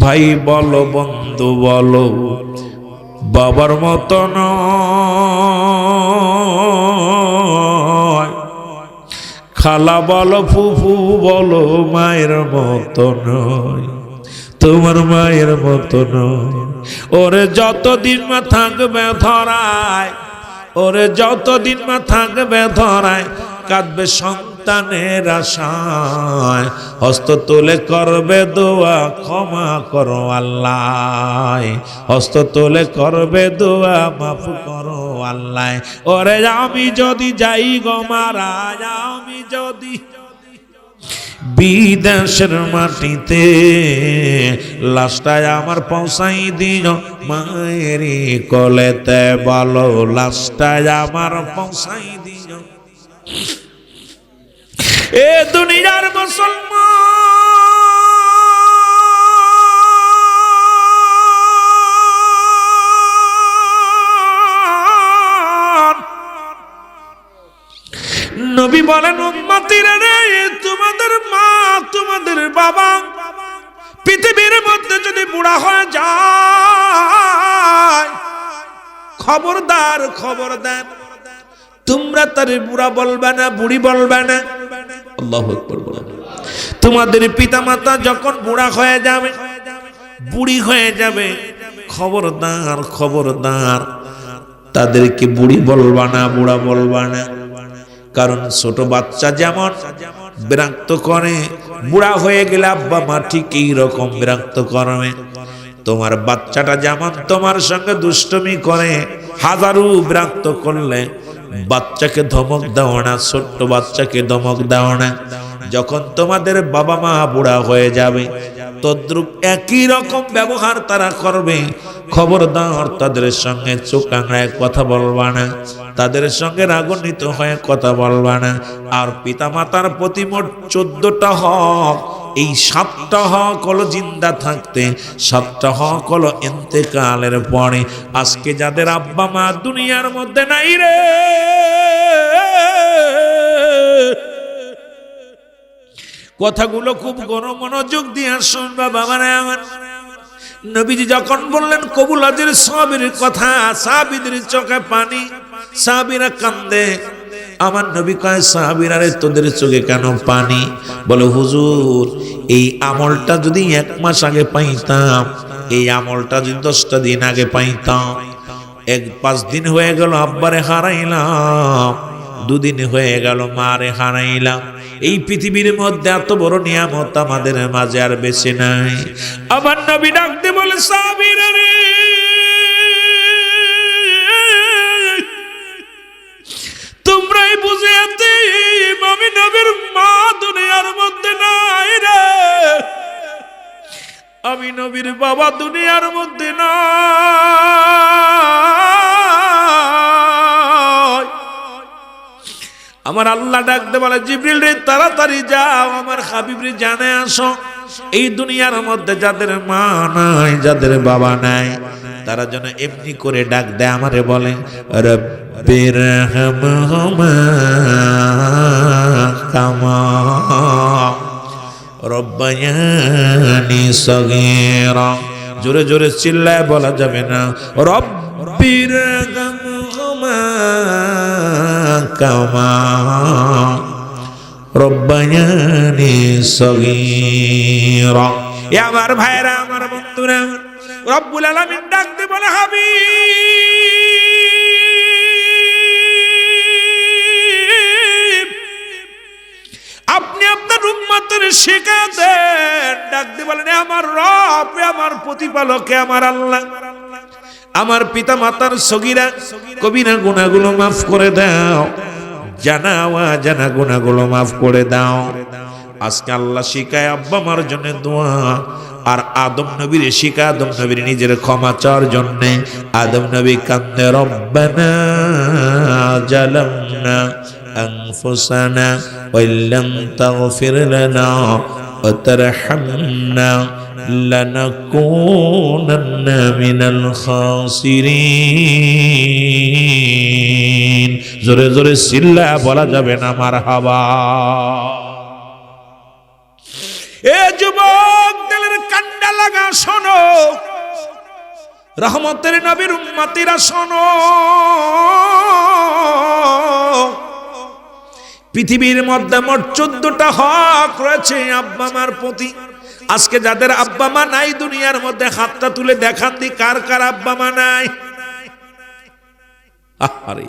ভাই বলো, বন্ধু বলো, বাবার মতো নয়। খালা বলো, ফুফু বলো, মায়ের মতো নয়, তোমার মায়ের মতো নয়। ওরে যতদিন মা থাকবে ধরায়, ওরে যতদিন মা থাকবে ধরায়, কাঁদবে সন্তানের আশায়। হস্ত তুলে করবে দোয়া, ক্ষমা করো আল্লাহ, হস্ত তুলে করবে দোয়া, মাফ করো আল্লাহ। ওরে আমি যদি যাই গো মারা, আমি যদি বিদেশের মাটিতে, লাশটাই আমার পৌঁছাই দিও মায়ের কোলেতে, বলো লাশটাই আমার পৌঁছাই দিও। এ দুনিয়ার মুসলমান, নবী বলেন উম্মতিরা রে, তোমাদের মা তোমাদের বাবা পৃথিবীর মধ্যে যদি বুড়া হয়ে যায়, খবরদার খবরদার, তোমরা তারে বুড়া বলবে না, বুড়ি বলবে না। আল্লাহু আকবার বলেন। তোমাদের পিতামাতা যখন বুড়া হয়ে যাবে, বুড়ি হয়ে যাবে, খবরদার খবরদার, তাদেরকে বুড়ি বলবা না, বুড়া বলবা না। কারণ ছোট বাচ্চা যেমন বিরক্ত করে, বুড়া হয়ে গেলে আব্বা মা ঠিক এই রকম বিরক্ত করবে। তোমার বাচ্চাটা যেমন তোমার সঙ্গে দুষ্টমি করে, হাজারো বিরক্ত করলে বাচ্চাকে ধমক দাও না, ছোট্ট বাচ্চাকে ধমক দাও না। যখন তোমাদের বাবা মা বুড়া হয়ে যাবে, তদ্রুপ একই রকম ব্যবহার তারা করবে। খবরদার তাদের সঙ্গে চোখ আঙড়ায় কথা বলবা না, তাদের সঙ্গে রাগান্বিত হয়ে কথা বলবা না। আর পিতা মাতার প্রতি মোট 14টা হক এই 7টা হক হলো জিন্দা থাকতে, 7টা হক হলো ইন্তেকালের পরে। আজকে যাদের আব্বা মা দুনিয়ার মধ্যে নাই রে, কথাগুলো খুব মনোযোগ দিয়ে শুনবা বাবারা আমার। নবীজি যখন বললেন কবুল হজের সাহাবীর কথা, সাহাবীদের চোখে পানি, সাহাবীরা কান্দে। আমার নবী কয় সাহাবীরা রে তোদের চোখে কেন পানি? বলে হুজুর এই আমলটা যদি 1 মাস আগে পাইতাম, এই আমলটা যদি 10টা দিন আগে পাইতাম, 5 দিন হয়ে গেল আব্বারে হারাইলাম, 2 দিন হয়ে গেল মারে হারাইলাম। এই পৃথিবীর মধ্যে এত বড় নিয়ামত আমাদের মাঝে আর বেঁচে নাই। আমার নবী ডাকতে বলে সাহাবীরা রে, তোমরাই বুঝে আমি নবীর মা দুনিয়ার মধ্যে নাই রে, আমি নবীর বাবা দুনিয়ার মধ্যে নাই। আমার আল্লাহ ডাকতে বলে জিবরিল রে তাড়াতাড়ি যাও আমার হাবিব রে জানে আসো, এই দুনিয়ার মধ্যে যাদের মা নাই, যাদের বাবা নাই, তারা যেন এমনি করে ডাক দেয় আমারে বলে রব্বিরহামহুমা কামা রব্বায়ানি সগীরা। জোরে জোরে চিল্লায় বলা যাবে না রব্বিরহামহুমা কামা রব্বায়ানি সগীরা। এ আমার ভাইরা, আমার বন্ধুরা, রব্বুল আলামিন ডাকতে বলে হাবিব আপনি আপনার উম্মতের শিক্ষা দেন। ডাকতে বলেন আমার রব, আমার প্রতিপালক, আমার আল্লাহ, আমার পিতা মাতার সগীরা কবিরা গুনাহগুলো মাফ করে দাও, জানা অজানা গুনাহগুলো মাফ করে দাও। আজকে আল্লাহ শিখায় আব্বা মার জন্য দোয়া, আর আদম নবীর শিখা আদম নবীর নিজের ক্ষমা চাওয়ার জন্য। আদম নবী কান্দে রব্বানা জালামনা আনফুসানা ওয়াল্লাম তাগফির লানা ওয়া তারহামনা লানাকুনান্না মিনাল খাসিরিন। জোরে জোরে চিল্লা বলা যাবে না মারহাবা। এ যুবক দিলের কান্ডা লাগা শোনো, রহমতের নবীর উম্মতিরা শোনো, পৃথিবীর মধ্যে মোট 14টা হক রয়েছে আব্বা মার প্রতি। আজকে যাদের আব্বা মা নাই দুনিয়ার মধ্যে হাতটা তুলে দেখান দি কার কার আব্বা মা নাই। আরে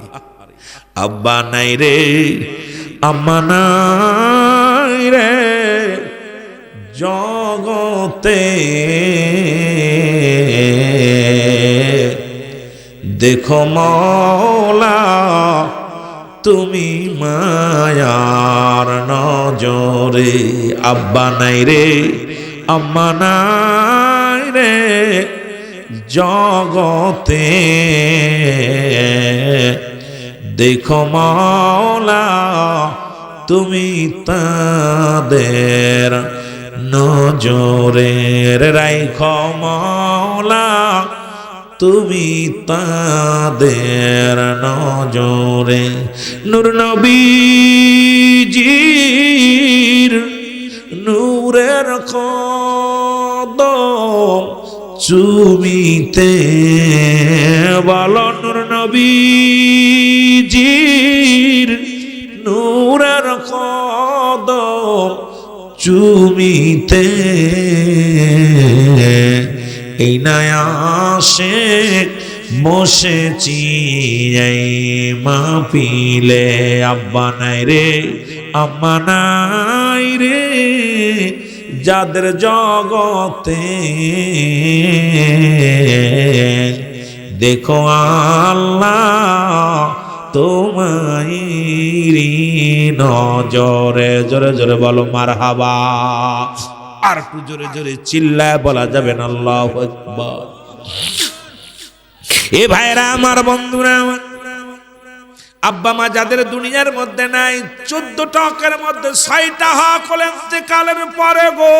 আব্বা নাই রে, আম্মা নাই রে, জগতে দেখো মওলা তুমি মায়ার নজরে। আব্বা নাই রে, আম্মা নাই রে, জগতে দেখো মওলা তুমি তাদের নজরের রাইখো মওলা তুমি তাদের নজরে। নূর নবীজির নূরের কদম চুমিতে বলো নূর নবীজির নূরের কদম চুমিতে এই নায়াসে বসেছি এই মাহফিলে। আব্বা নাই রে, আম্মা নাই রে, যাদের জগতে দেখো আল্লাহ তোমারই নজরে। জোরে জোরে বলো মারহাবা। আর একটু জোরে জোরে চিল্লায় বলা যাবে না আল্লাহু আকবার। এ ভাইরা আমার, বন্ধুরা আমার, আব্বা মা যাদের দুনিয়ার মধ্যে নাই 14টা হকের মধ্যে 6টা হক হলো ইন্তেকালের পরে গো।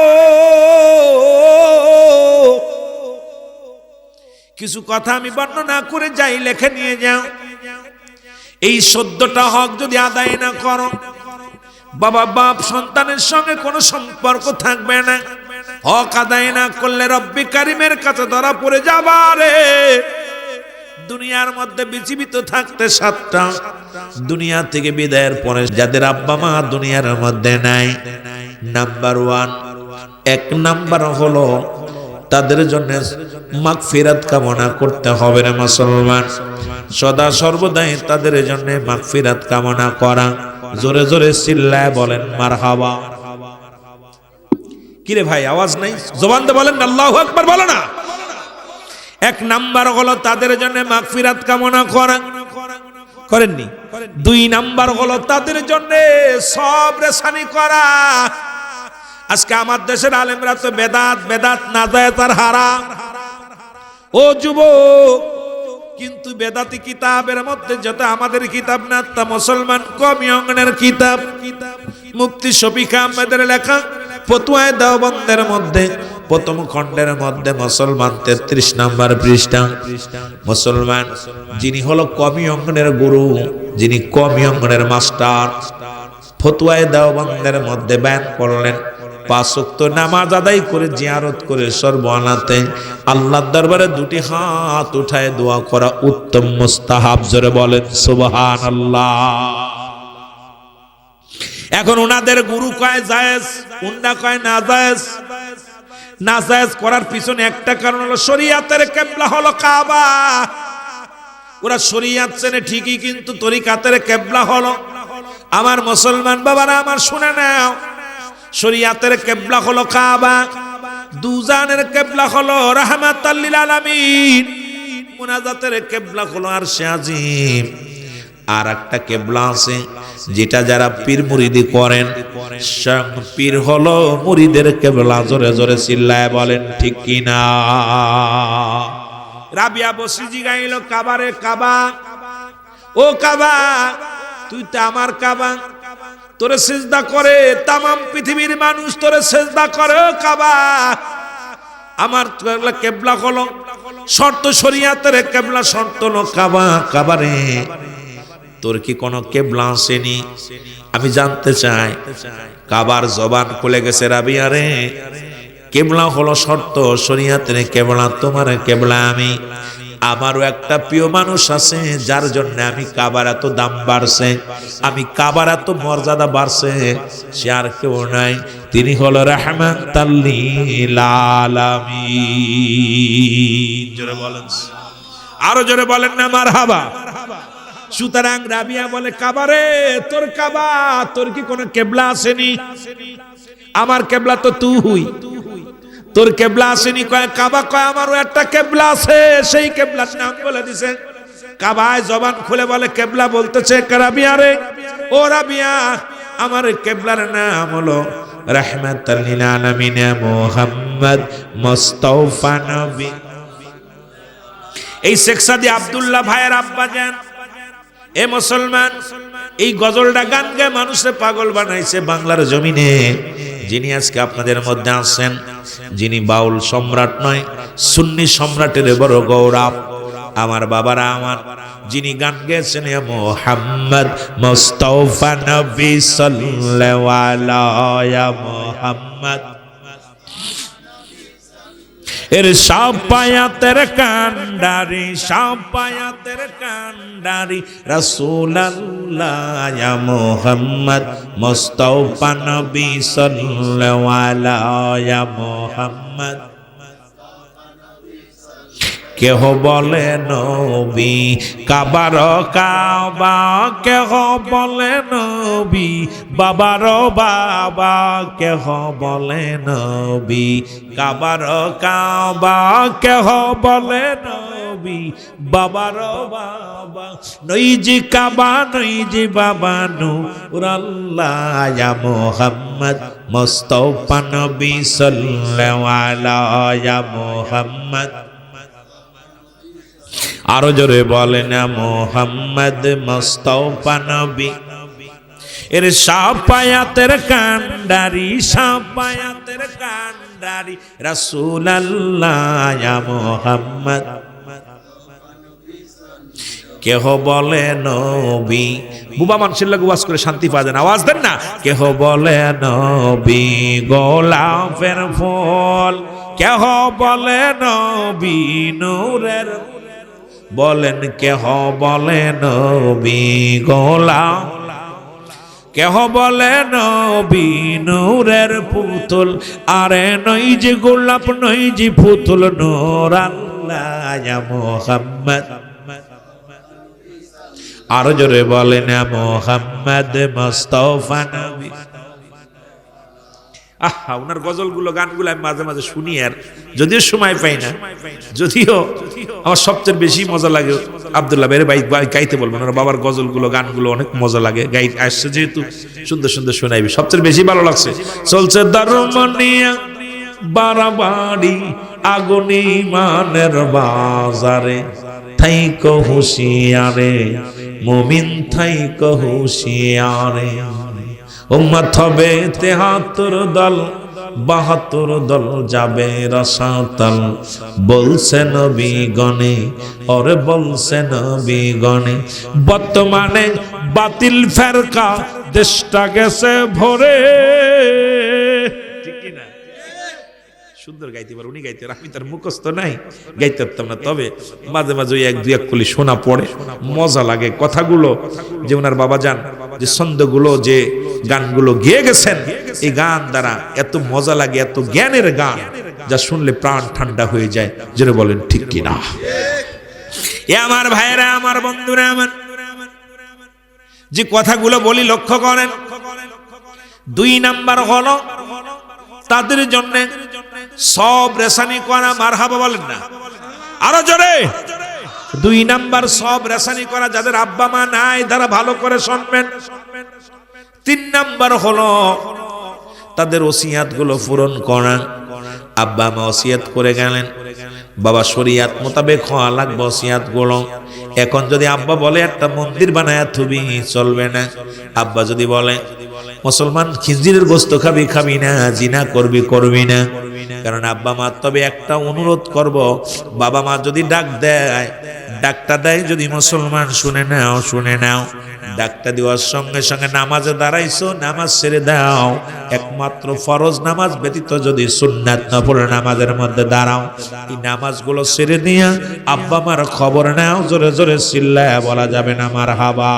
কিছু কথা আমি বর্ণনা করে যাই, লেখে নিয়ে যাও। এই 14টা হক যদি আদায় না করো, বাবা বাপ সন্তানের সঙ্গে কোনো সম্পর্ক থাকবে না। হক আদায় না করলে রব্বি কারিমের কাছে ধরা পড়ে যাবা রে। দুনিয়ার মধ্যে জীবিত থাকতে 7টা, দুনিয়া থেকে বিদায়ের পরে যাদের আব্বা মা দুনিয়ার মধ্যে নাই, নাম্বার 1, 1 নাম্বার হলো তাদের জন্য মাগফিরাত কামনা করতে হবে রে মুসলমান। সদা সর্বদাই তাদের জন্য মাগফিরাত কামনা করা। জোরে জোরে চিল্লায় বলেন মারহাবা। কিরে ভাই আওয়াজ নাই? জবান দিয়ে বলেন আল্লাহু আকবার, বলো না। 1 নাম্বার হলো তাদের জন্য মাগফিরাত কামনা করা, করেননি? 2 নাম্বার হলো তাদের জন্য সবরেশানি করা। আজকে আমার দেশের আলেমরা তো বেদাত নাজায়েজ আর হারাম। ও যুবক, কিন্তু বেদাতি কিতাবের মধ্যে যেটা আমাদের কিতাব না, তা মুসলমান কওমি অঙ্গনের কিতাব। মুফতি শফিক আহমেদের লেখা ফতোয়ায়ে দেওবন্দের মধ্যে প্রথম খণ্ডের মধ্যে মুসলমান 33 নম্বর পৃষ্ঠা। মুসলমান যিনি হলো কওমি অঙ্গনের গুরু, যিনি কওমি অঙ্গনের মাস্টার, ফতোয়ায়ে দেওবন্দের মধ্যে বয়ান করলেন 5 ওয়াক্ত নামাজ আদায় করে জিয়ারত করে সর্বনাতে আল্লাহর দরবারে 2টি হাত উঠায় দোয়া করা উত্তম মুস্তাহাব। জোরে বলেন সুবহানাল্লাহ। এখন ওনাদের গুরু কয় জায়েজ, উন্না কয় না জায়েজ। না জায়েজ করার পিছনে একটা কারণ হলো শরীয়তের কিবলা হলো কাবা। ওরা শরীয়ত চেনে ঠিকই, কিন্তু তরিকাতের কিবলা হলো। আমার মুসলমান বাবারা আমার শুনে নাও, শরীয়তের কিবলা হলো কাবা, দুজানের কিবলা হলো রাহমাতাল লিল আলামিন, মুনাজাতের কিবলা হলো আরশে আজিম। আর একটা কিবলা আছে যেটা যারা পীর মুরিদি করেন, পীর হলো মুরিদের কিবলা। জোরে জোরে চিল্লায় বলেন ঠিক কি না? রাবিয়া বসরিজি গাইলো কাবারে কাবা, ও কাবা তুই তো আমার কাবা, তোরে সিজদা করে তামাম পৃথিবীর মানুষ, তোরে সিজদা করে ও কাবা। আমার কিবলা হলো শর্ত, শরীয়তের কিবলা শর্ত হলো কাবা। কাবারে তোর কি কোনো কিবলা আসেনি? আমি জানতে চাই। কাবার জবান খুলে গেছে রাবিয়া রে। কিবলা হলো শর্ত, শরীয়তের কিবলা তোমার কিবলা আমি। আমারও একটা প্রিয় মানুষ আছে যার জন্য আমি কাবার এত দাম বাড়ছে, আমি কাবার এত মর্যাদা বাড়ছে, সে আর কেউ নাই, তিনি হলো রাহমাতাল লিল আলামিন। জোরে বলেন, আরো জোরে বলেন না মারহাবা। সুতরাং রাবিয়া বলে কাবারে তোর কাবা, তোর কি কোনো কিবলা আসেনি? আমার কিবলা তো তুই, তোর কিবলা আসেনি। কয় কাবা, কয় আমারও একটা কিবলা আছে, সেই কিবলার নাম বলে দিছে। কাবায় জবান খুলে বলে কিবলা বলতেছে রাবিয়া রে, ও রাবিয়া আমার কিবলার নাম হলো রাহমাতাল লিল আলামিন মুহাম্মদ মুস্তাফা নবী। এই শেখ সাদি আব্দুল্লাহ ভাইয়ের আব্বা যান। এ মুসলমান, এই গজলটা গান গায়ে মানুষের পাগল বানাইছে বাংলার জমিনে। যিনি আজকে আপনাদের মধ্যে আছেন, যিনি বাউল সম্রাট নয়, সুন্নি সম্রাটের বড় গৌরব। আমার বাবারা আমার, যিনি গান গেয়েছেন মুহাম্মদ মুস্তাফা নবী সাল্লাল্লাহু আলাইহি মুহাম্মদ, এর সাপায়াতের কান্ডারি, সাপায়াতের কান্ডারি রাসূলুল্লাহ ইয়া মুহাম্মদ মুস্তাফা নবী সাল্লাল্লাহু আলাইহি মুহাম্মদ। কেহ বলে নবী কাবার কাবা, কেহ বলে নবী বাবার বাবা, কেহ বলে নবী কাবার কাবা, কেহ বলে নবী বাবার বাবা। নইজি কাবা নইজি বাবা নূরুল্লাহ ইয়া মুহাম্মদ মুস্তাফা নবী সাল্লাল্লাহু আলাইহি মুহাম্মদ। আরো জোরে বলেন মুহাম্মদ মুস্তাফা নবী, এর সাপায়াতের কান্ডারি, সাপায়াতের কান্ডারি রাসূলুল্লাহ ইয়া মুহাম্মদ। কেহ বলে নবী। বুবা মানুষের লাগে ওয়াজ করে শান্তি পাওয়া যায় না, আওয়াজ দেন না। কেহ বলে নবী গোলাপের ফুল, কেহ বলে নবী নূরের, বলেন কেহ বলে নবী গোলাপ, কেহ বলে নবী নূরের পুতুল, আরে নই যে গোলাপ নই যে পুতুল, নূর আল্লাহ মুহাম্মদ। আরো জোরে বলেন মুহাম্মদ মুস্তাফা নবী। আহা, ওনার গজলগুলো গানগুলো আমি মাঝে মাঝে শুনি, আর যদিও সময় পাই না, যদিও আমার সবচেয়ে বেশি মজা লাগে আব্দুল্লাহ ভাইয়ের গাইতে বলবো, ওনার বাবার গজলগুলো গানগুলো অনেক মজা লাগে, গাই আসছে যেহেতু সুন্দর সুন্দর শোনাইবি। সবচেয়ে বেশি ভালো লাগছে চলছে দারুমানিয়া বাড়াবাড়ি আগুনি মানের বাজারে, থাইক হুঁশিয়ারে মুমিন থাইক হুঁশিয়ারে, উম্মত হবে ৭৩ দল ৭২ দল যাবে রসাতল, বলছে নবী গণে ওরে বলছে নবী গণে, বর্তমানে বাতিল ফেরকা দেশটা গেছে ভরে। সুন্দর গাইতে পারে উনি, গাইতে আমি তার মুখস্থ নাই, গাইতে পারতাম না, তবে মাঝে মাঝে এক দুই এক কলি শোনা পড়ে, মজা লাগে কথাগুলো। যে ওনার বাবা যান যে ছন্দগুলো যে গানগুলো গেয়ে গেছেন, এই গান দ্বারা এত মজা লাগে, এত জ্ঞানের গান, যা শুনলে প্রাণ ঠান্ডা হয়ে যায়। যেটা বলেন ঠিক কিনা? এ আমার ভাইরা, আমার বন্ধুরা, আমার যে কথাগুলো বলি লক্ষ্য করেন। ২ নাম্বার হলো তাদের জন্য সব রেশানি করা, মারহাবা বলেন না আরো জোরে। ২ নাম্বার সব রেশানি করা, যাদের আব্বা মা নাই তারা ভালো করে শুনবেন। ৩ নাম্বার হলো তাদের ওসিয়াত গুলো পূরণ করা। আব্বা মা ওসিয়াত করে গেলেন, বাবা শরিয়াত মোতাবেক হওয়া লাগবে ওসিয়াত গুলো। এখন যদি আব্বা বলে একটা মন্দির বানায় থুবি, চলবে না। আব্বা যদি বলে মুসলমান খিঞ্জিরের গোস্ত খাবি, খাবি না, জিনা করবি, করবি না। কারণ আব্বা মা তবে একটা অনুরোধ করব, বাবা মা যদি ডাক দেয়, ডাকটা দেয় যদি মুসলমান শুনে নাও, শুনে নাও। ডাকটা দেওয়ার সঙ্গে সঙ্গে নামাজে দাঁড়াইছো, নামাজ ছেড়ে দাও। একমাত্র ফরজ নামাজ ব্যতীত যদি সুন্নাত নফল নামাজের মধ্যে দাঁড়াও, এই নামাজগুলো ছেড়ে দিয়া আব্বা মার খবর নাও। জোরে জোরে চিল্লায় বলা যাবে না মারহাবা।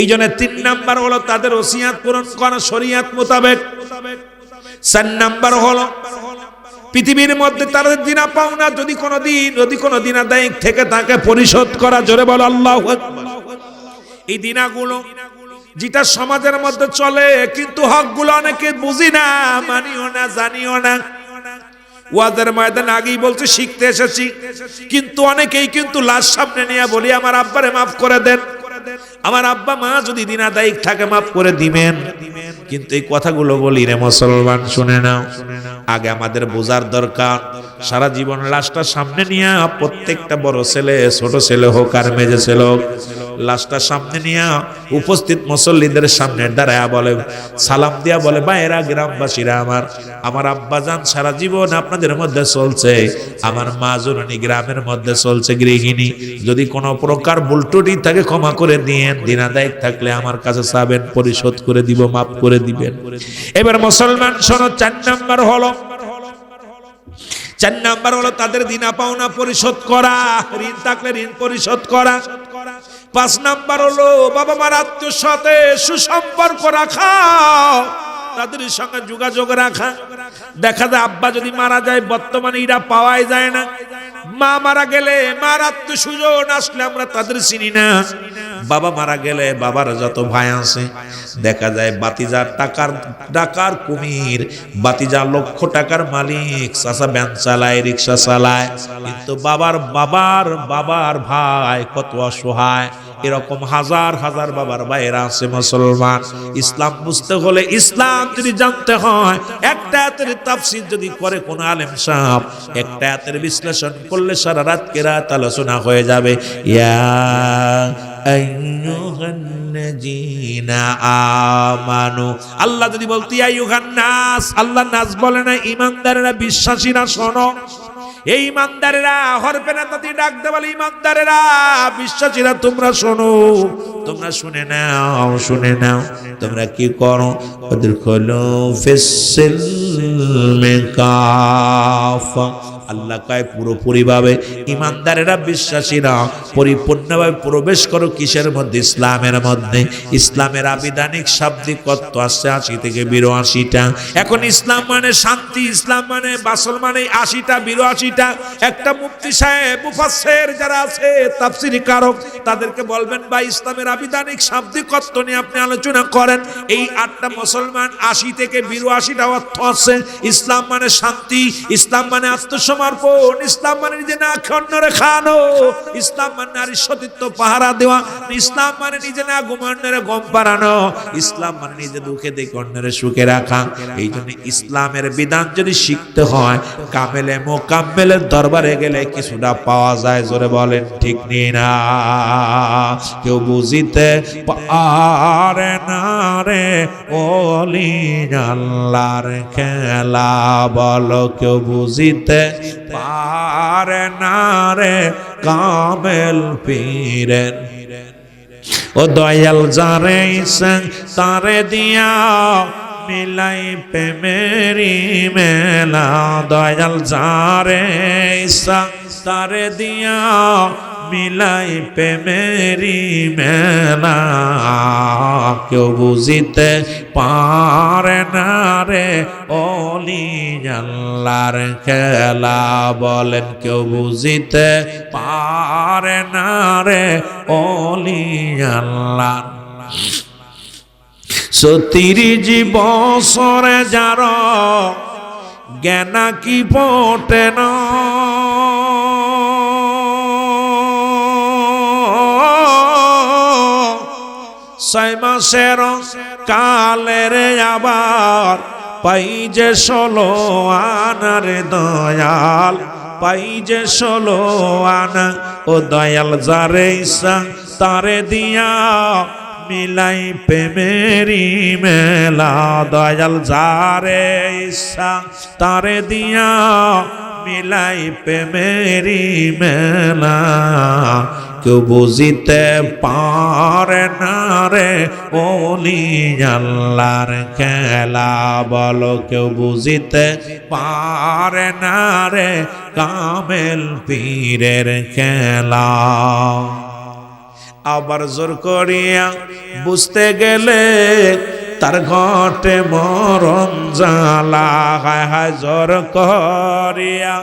এই জন্য ৩ নাম্বার হলো তাদের ওসিয়াত পূরণ করা শরিয়াত মোতাবেক। ৪ নাম্বার হলো পৃথিবীর মধ্যে তাদের দিনা পাওনা যদি কোনো দিন আদায় থেকে তাকে পরিশোধ করা। জোরে বলো আল্লাহু আকবার। এই দিনাগুলো যেটা সমাজের মধ্যে চলে, কিন্তু হকগুলো অনেকে বুঝি না, মানিও না, জানিও না। ওয়াজের ময়দান আগেই বলছে শিখতে এসেছি, কিন্তু অনেকেই কিন্তু লাশ সামনে নিয়ে বলি আমার আব্বারে মাফ করে দেন, আমার আব্বা মা যদি দিন আদায় থাকে মাফ করে দিবেন। কিন্তু এই কথাগুলো বলি রে মুসলমান, শুনে নাও। আগে আমাদের বোঝার দরকার, সারা জীবন লাশটা সামনে নিয়ে প্রত্যেকটা বড় ছেলে, ছোট ছেলে হোক আর মেজে ছেলে হোক, লাশটা সামনে নিয়ে উপস্থিত মুসল্লিদের সামনে দাঁড়ায় বলে, সালাম দিয়া বলে, ভাইরা গ্রামবাসীরা, আমার আব্বা জান সারা জীবন আপনাদের মধ্যে চলছে, আমার মা জননী গ্রামের মধ্যে চলছে গৃহিণী। যদি কোনো প্রকার ভুল ত্রুটি থাকে ক্ষমা করে দিয়েন, দিন আদায় থাকলে আমার কাছে চাবেন, পরিশোধ করে দিব, মাফ করে দিবেন। এবার মুসলমান শোনো, ৪ নাম্বার হলো তাদের দিনা পাওনা পরিশোধ করা, ঋণ থাকলে ঋণ পরিশোধ করা। ৫ নাম্বার হলো বাবা মার আত্মীয়র সাথে সুসম্পর্ক রাখা, তাদের সঙ্গে যোগাযোগ রাখা। দেখা যায় আব্বা যদি মারা যায়, বর্তমানে এরা পাওয়াই যায় না। মা মারা গেলে মার আত্মীয় স্বজন আসলে আমরা তাদের চিনি না। বাবা মারা গেলে বাবার যত ভাই আছে, দেখা যায় বাতিজার টাকার কুমির, বাতিজা লক্ষ টাকার মালিক, চাচা ভ্যান চালায়, রিক্সা চালায়, কিন্তু বাবার ভাই কত অসহায়। এরকম হাজার হাজার বাবার ভাইয়েরা আছে মুসলমান। ইসলাম বুঝতে হলে, ইসলাম যদি জানতে হয়, একটা আয়াতের তাফসীর যদি করে কোন আলেম সাহেব, একটা আয়াতের বিশ্লেষণ করলে সারা রাত আলোচনা হয়ে যাবে। ইয়া আইয়ুহান্নাযীনা আমানু, আল্লাহ যদি বলতি আইয়ুহান নাস, আল্লাহ নাস বলে না, ঈমানদাররা, বিশ্বাসীরা শোনো। এই ইমানদারেরা হরফে না তাতি ডাকতে বলে, ইমানদারেরা বিশ্বাসীরা তোমরা শোনো, তোমরা শুনে নাও, শুনে নাও। তোমরা কি করো? ওদের খোলো ফিসসিলমে কাফা। আল্লাহ কয় পুরোপুরি ভাবে ইমানদারেরা বিশ্বাসীরা পরিপূর্ণভাবে প্রবেশ করো কিসের মধ্যে? ইসলামের মধ্যে। ইসলামের আবিধানিক শাব্দিক অর্থ আছে 80 থেকে 82টা। এখন ইসলাম মানে শান্তি, ইসলাম মানে বাসল মানে 80টা 82টা। একটা মুফতি সাহেব মুফাসসির যারা আছে তাফসীরি কারক তাদেরকে বলবেন ভাই ইসলামের আবিধানিক শাব্দিক অর্থ নিয়ে আপনি আলোচনা করেন। এই 8টা মুসলমান 80 থেকে 82টা অর্থ আছে। ইসলাম মানে শান্তি, ইসলাম মানে আত্মসমর্পণ, ইসলাম মানে নিজে না অন্যরে খানো, ইসলাম মানে নারীর সতীত্ব পাহারা দেওয়া, ইসলাম মানে নিজে না ঘুমানোরে গম পাড়ানো, ইসলাম মানে নিজে দুঃখে দেখে অন্যরে সুখে রাখা। এই জন্য ইসলামের বিধান যদি শিখতে হয় কামেলে মোকাম্মেলের দরবারে গেলে কিছুটা পাওয়া যায়। জোরে বলেন ঠিক না? কেউ বুঝিতে পারে না রে ওলি আল্লাহর খেলা, বলো কেউ বুঝিতে পারে না রে কামেল পীরের। ও দয়াল যারে ইচ্ছা তারে দিয়া মিলাই প্রেমেরি মেলা, দয়াল যারে ইচ্ছা তারে দিয়া মিলাই প্রেমেরি মেলা। কেউ বুঝিতে পারে না রে ওলি আল্লাহর খেলা, বলেন কেউ বুঝিতে পারে না রে ওলি আল্লাহ। 30 বছরে যার জ্ঞান কি পটে না, ছয় মাসের কালের আবার পাই যে 16 আনার দয়াল, পাই যে 16 আনা। ও দয়াল যারে ইচ্ছা তারে দিয়া মিলাই প্রেমেরি মেলা, দয়াল যারে ইচ্ছা তারে দিয়া মিলাই প্রেমেরি মেলা। কেউ বুঝিতে পারে না রে ওলি আল্লাহর খেলা, বলো কেউ বুঝিতে পারে না রে কামেল পীরের খেলা। আবার জোর করিয়া বুঝতে গেলে তার ঘটে মরণ জ্বালা, হায় হায় জোর করিয়া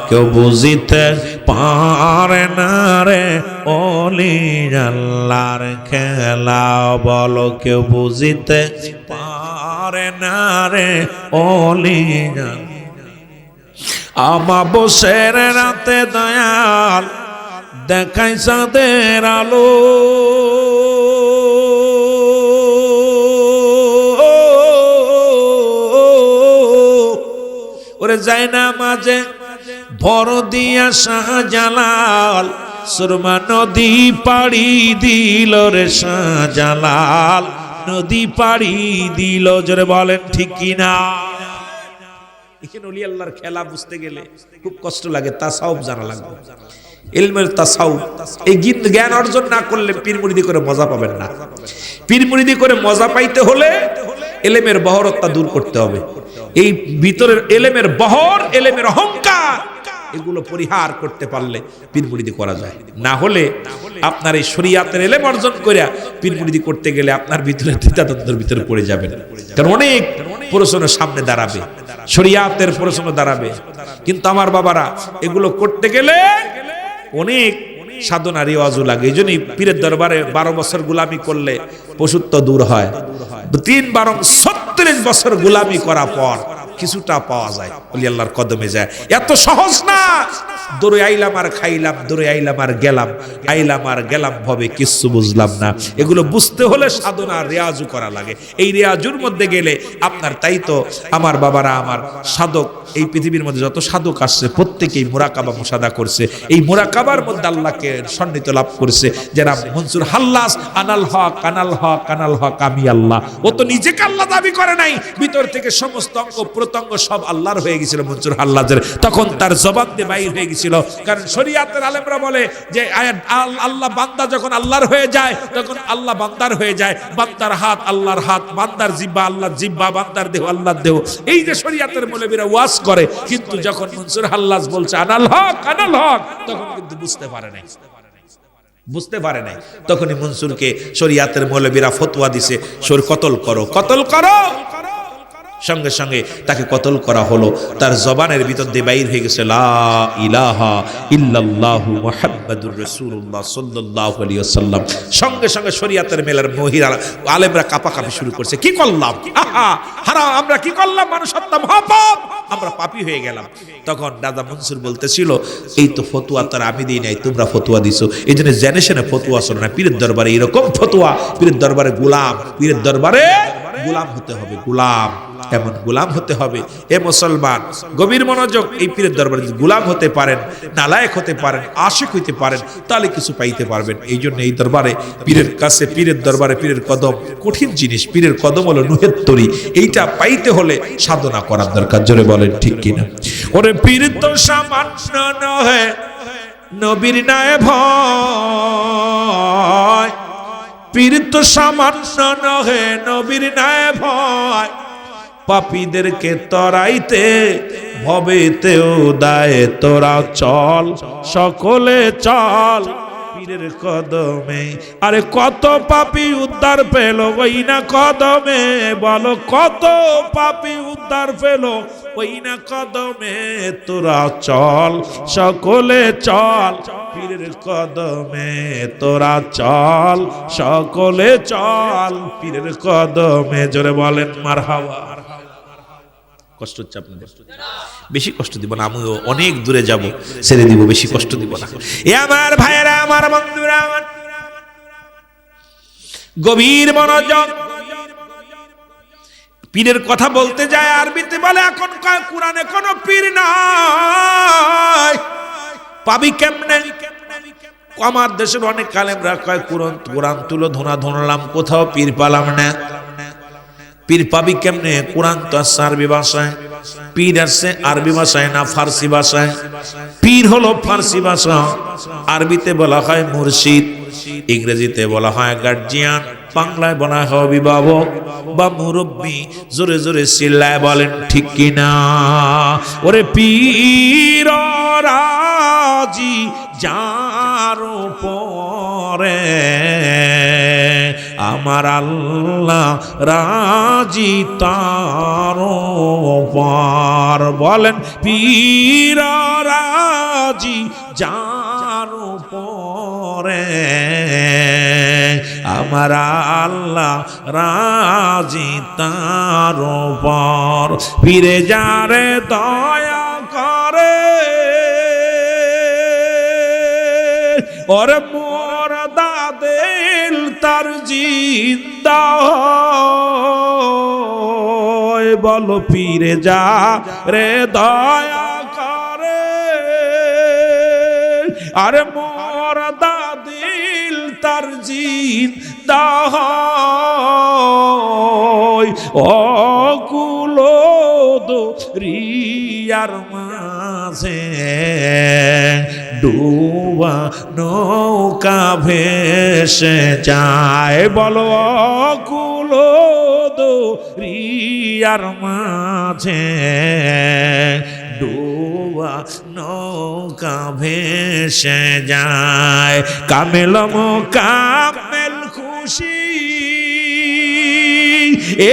কেউ বুঝিতে পারে না রে ওলি আল্লাহর খেলা, বলো কেউ বুঝিতে পারে না রে ওলি। আমাবস্যার রাতে দয়াল দেখাই চাঁদের আলো, ওরে যায় না মাঝে বড় দিয়া শাহজালাল, সুরমা নদী পাড়ি দিল রে শাহজালাল, নদী পাড়ি দিল। জোরে বলেন ঠিক কিনা? এখানে ওলি আল্লাহর খেলা বুঝতে গেলে খুব কষ্ট লাগে, তাসাউফ জানা লাগবে, ইলমের তাসাউফ। এই জ্ঞান অর্জন না করলে পীর মুরিদি করে মজা পাবেন না। পীর মুরিদি করে মজা পাইতে হলে ইলমের বহরতা দূর করতে হবে। এই ভিতরের ইলমের বহর, ইলমের অহংকার, এগুলো পরিহার করতে পারলে পীর মুরিদি করা যায়। না হলে আপনার এই শরীয়তের ইলম অর্জন করে পীর মুরিদি করতে গেলে আপনার ভিতরে দ্বিধাদ্বন্দ্বের ভিতরে পড়ে যাবেন। কারণ অনেক প্রশ্নের সামনে দাঁড়াবে, শরীয়তের প্রশ্ন দাঁড়াবে। কিন্তু আমার বাবারা এগুলো করতে গেলে অনেক সাধনা রিওয়াজও লাগে। এই জন্যই পীরের দরবারে 12 বছর গোলামি করলে পশুত্ব দূর হয়। 36 বছর গোলামি করার পর কিছুটা পাওয়া যায়, ওলি আল্লাহর কদমে যায়। এত সহজ না, দৌড়ে আইলাম আর খাইলাম, দৌড়ে আইলাম আর গেলাম, আইলাম আর গেলাম ভাবে কিচ্ছু বুঝলাম না। এগুলো বুঝতে হলে সাধনা রেয়াজু করা লাগে। এই রেয়াজুর মধ্যে গেলে আপনার, তাই তো আমার বাবারা, আমার সাধক, এই পৃথিবীর মধ্যে যত সাধক আসছে প্রত্যেকেই মুরাকাবা মুশাহাদা করছে। এই মুরাকাবার মধ্যে আল্লাহকে সন্নিহিত লাভ করেছে। যারা মনসুর হাল্লাস, আনাল হক আনাল হক আনাল হক, আমি আল্লাহ। ও তো নিজেকে আল্লাহ দাবি করে নাই, ভিতর থেকে সমস্ত অঙ্গ প্রত্যঙ্গ সব আল্লাহর হয়ে গেছিল মনসুর হাল্লাজের। তখন তার জবান দিয়ে বাইর হয়ে গেছিল। কারণ শরীয়তের আলেমরা বলে যে আল্লাহ, বান্দা যখন আল্লাহর হয়ে যায় তখন আল্লাহ বান্দার হয়ে যায়। বান্দার হাত আল্লাহর হাত, বান্দার জিহ্বা আল্লাহর জিহ্বা, বান্দার দেহ আল্লাহর দেহ। এই যে শরীয়তের মৌলবীরা ওয়াজ করে, কিন্তু যখন মনসুর হাল্লাজ বলছে আনাল হক আনাল হক, তখন কিন্তু বুঝতে পারে নাই, বুঝতে পারে নাই। তখনই মনসুরকে শরীয়তের মৌলবীরা ফতোয়া দিছে, কতল করো, কতল করো। সঙ্গে সঙ্গে তাকে কতল করা হলো। তার জবানের ভিতর দিয়ে বাইর হয়ে গেছে লা ইলাহা ইল্লাল্লাহু মুহাম্মাদুর রাসূলুল্লাহ সাল্লাল্লাহু আলাইহি ওয়াসাল্লাম। সঙ্গে সঙ্গে শরীয়তের মেলার মহিলা আলেমরা কাঁপাকাঁপি শুরু করছে, কি করলাম, আহা হারাম, আমরা কি করলাম, মানুষ হত্যা মহাপাপ, আমরা পাপী হয়ে গেলাম। তখন দাদা মনসুর বলতেছিল, এই তো ফতোয়া তার আমি দিই নাই, তোমরা ফতোয়া দিছো। এই জন্য জেনে শুনে ফতোয়া শোনো না। পীরের দরবারে এরকম ফতোয়া, পীরের দরবারে গোলাম, পীরের দরবারে গোলাম হতে হবে, গোলাম, এমন গোলাম হতে হবে। এ মুসলমান, গভীর মনোযোগ। এই পীরের দরবারে গোলাম হতে পারেন, নালায়েক হতে পারেন, আশিক হইতে পারেন, তাহলে কিছু পাইতে পারবেন। এই জন্য এই দরবারে, পীরের কাছে, পীরের দরবারে পীরের কদম কঠিন জিনিস। পীরের কদম হলো নুহের তরি। এইটা পাইতে হলে সাধনা করার দরকার। জোরে বলেন ঠিক কিনা? ওরে পীর তো সামান্য নহে, নবীর নায়ে ভয়। পীর তো সামান্য নহে, নবীর নায়ে ভয়। পাপীদেরকে তরাইতে ভবেতেও দায়, তোরা চল সকলে চল পীরের কদমে। আরে কত পাপী উদ্ধার পেল ওই না কদমে, বলো কত পাপী উদ্ধার পেল ওই না কদমে। তোরা চল সকলে চল পীরের কদমে, তোরা চল সকলে চল পীরের কদমে। জোরে বলেন মারহাবা। কষ্ট হচ্ছে আপনাদের? বেশি কষ্ট দিব না, আমিও অনেক দূরে যাব, ছেড়ে দিব, বেশি কষ্ট দিব না। এ আমার ভাইয়েরা, আমার বন্ধুরা, আমার গভীর মনোযোগ। পীরের কথা বলতে যায় আরবিতে বলে, এখন কয় কোরআনে কোন পীর নাই, পাবি কেমনে? আমার দেশের অনেক আলেমরা কয় কোরআন তুলো ধোনা ধরলাম, কোথাও পীর পালাম না। পীর পাবি কেমনে? কোরআন তো আসছে আরবি ভাষায়, পীর আসছে আরবি ভাষায় না ফার্সি ভাষায়। পীর হলো ফার্সি ভাষা, আরবিতে বলা হয় মুর্শিদ, ইংরেজিতে বলা হয় গার্জিয়ান, বাংলায় বলা হয় অভিভাবক বা মুরব্বী। জোরে জোরে চিল্লায় বলেন ঠিক কিনা? ওরে পীর রাজি যার উপরে, আমার আল্লাহ রাজি তার উপর। বলেন পীর রাজি যার উপরে, আমার আল্লাহ রাজি তার উপর। পীরে যারে দয়া করে, ওরে মোর দাদিল তার জিন্দা হয়। বলো পীরে যা রে দয়া করে, আরে মোর দাদিল তার জিন্দা হয়। অকুলো দরিয়ার মাঝে ডুবা নৌকা ভেসে যায়। বলো অকুলো দরিয়ার মাঝে ডুবা নৌকা ভেসে যায়। কামেল কামেল খুশি,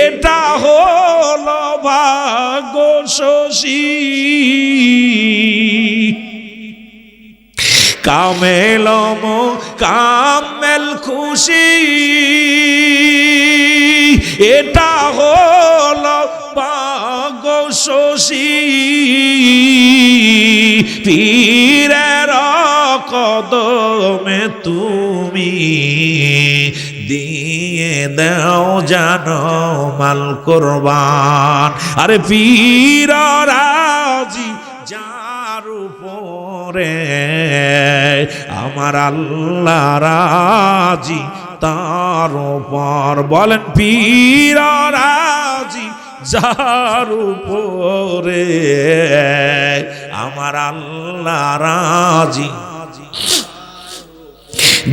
এটা হলো ভাগ্য শশী। কামেল কামেল খুশি, এটা হলো ভাগ্য শশী। বসি পীরের কদমে তুমি দিয়ে দাও জানো মাল কুরবান। আরে পীর রাজি যার উপরে আমার আল্লাহ রাজি তার উপর। বলেন পীর রাজি যার উপরে আমার আল্লাহ রাজি।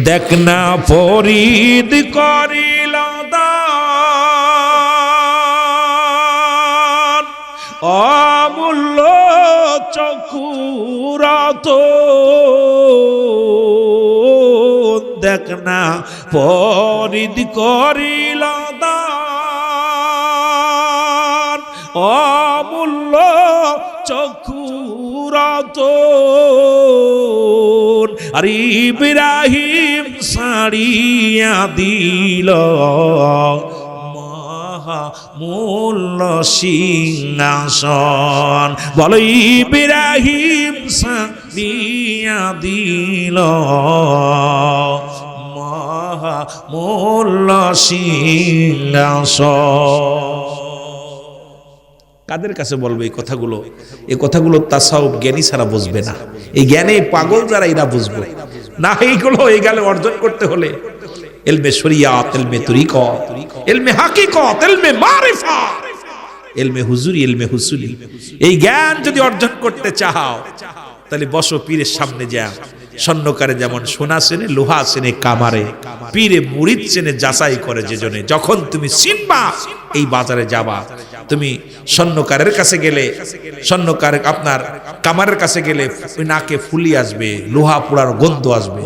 দেখ না ফরিদ করিল দান অমূল্য চক্ষুরাত। দেখ না ফরিদ করিল দান অমূল্য চক্ষুরাত। আর ইব্রাহিম ছাড়িয়া দিল মূল্য সিংহাসন। বলো ইব্রাহিম ছাড়িয়া দিল মূল্য সিংহাসন। কাদের কাছে বলবে এই কথাগুলো? এই কথাগুলো তাসাউফ জ্ঞানী ছাড়া বুঝবে না। এই জ্ঞানে পাগল যারা এরা বুঝবে না। এইগুলো এই গেলে অর্জন করতে হলে ইলমে শরিয়াত, ইলমে তরিকত, ইলমে হাকিকত, ইলমে মারিফাত, ইলমে হুজুরি, ইলমে হুসুলি, এই জ্ঞান যদি অর্জন করতে চাও তাহলে বসো পীরের সামনে। যা স্বর্ণকারে যেমন সোনা চেনে, লোহা চেনে কামারে, পীরে মুরিদ চেনে যাচাই করে যে জনে। যখন তুমি চিনবা এই বাজারে যাবা, তুমি স্বর্ণকারের কাছে গেলে, স্বর্ণকার আপনার কামারের কাছে গেলে নাকে ফুলি আসবে, লোহা পোড়ার গন্ধ আসবে।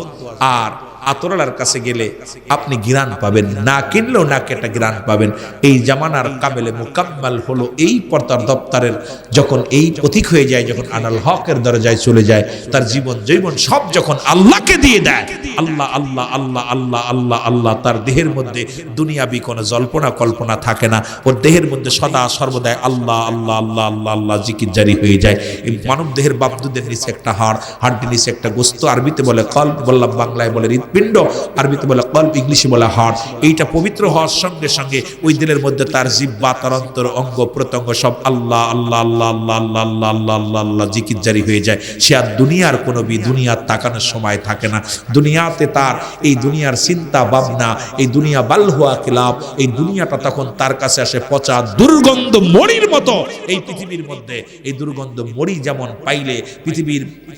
আর আতরালার কাছে গেলে আপনি ঘ্রাণ পাবেন, না কিনলেও নাকে একটা ঘ্রাণ পাবেন। এই জামানার কামেলে মুকাম্মাল হলো এই পর্দার দপ্তরের যখন এই পথিক হয়ে যায়, যখন আনাল হকের দরজায় চলে যায়, তার জীবন জৈবন সব যখন আল্লাহকে দিয়ে দেয়, আল্লাহ আল্লাহ আল্লাহ আল্লাহ আল্লাহ আল্লাহ, তার দেহের মধ্যে দুনিয়াবি কোনো জল্পনা কল্পনা থাকে না। ওর দেহের মধ্যে সদা সর্বদাই আল্লাহ আল্লাহ আল্লাহ আল্লাহ আল্লাহ জিকির জারি হয়ে যায়। এই মানব দেহের বাবদুদের নিচে একটা হাড়, হাড়টির নিচে একটা গোস্ত, আরবিতে বলে কলব, বললাম বাংলায় বলে হৃৎপিণ্ড, আরবিতে বলে কলব, ইংলিশে বলে হার্ট। এইটা পবিত্র হওয়ার সঙ্গে সঙ্গে ওই দিলের মধ্যে তার জিহ্বা, তার অন্তর, অঙ্গ প্রত্যঙ্গ সব আল্লাহ আল্লাহ আল্লাহ আল্লাহ আল্লাহ আল্লাহ আল্লাহ আল্লাহ আল্লাহ জিকির জারি হয়ে যায়। সে আর দুনিয়ার কোনো দুনিয়ার তাকানোর সময় থাকে না। দুনিয়াতে তার এই দুনিয়ার চিন্তা ভাবনা, এই দুনিয়া বালহুয়া কিলাব, এই দুনিয়াটা তখন তার কাছে আসে পচা দুর্গন্ধ মরির মতো। এই পৃথিবীর মধ্যে এই দুর্গন্ধ মরি যেমন পাইলে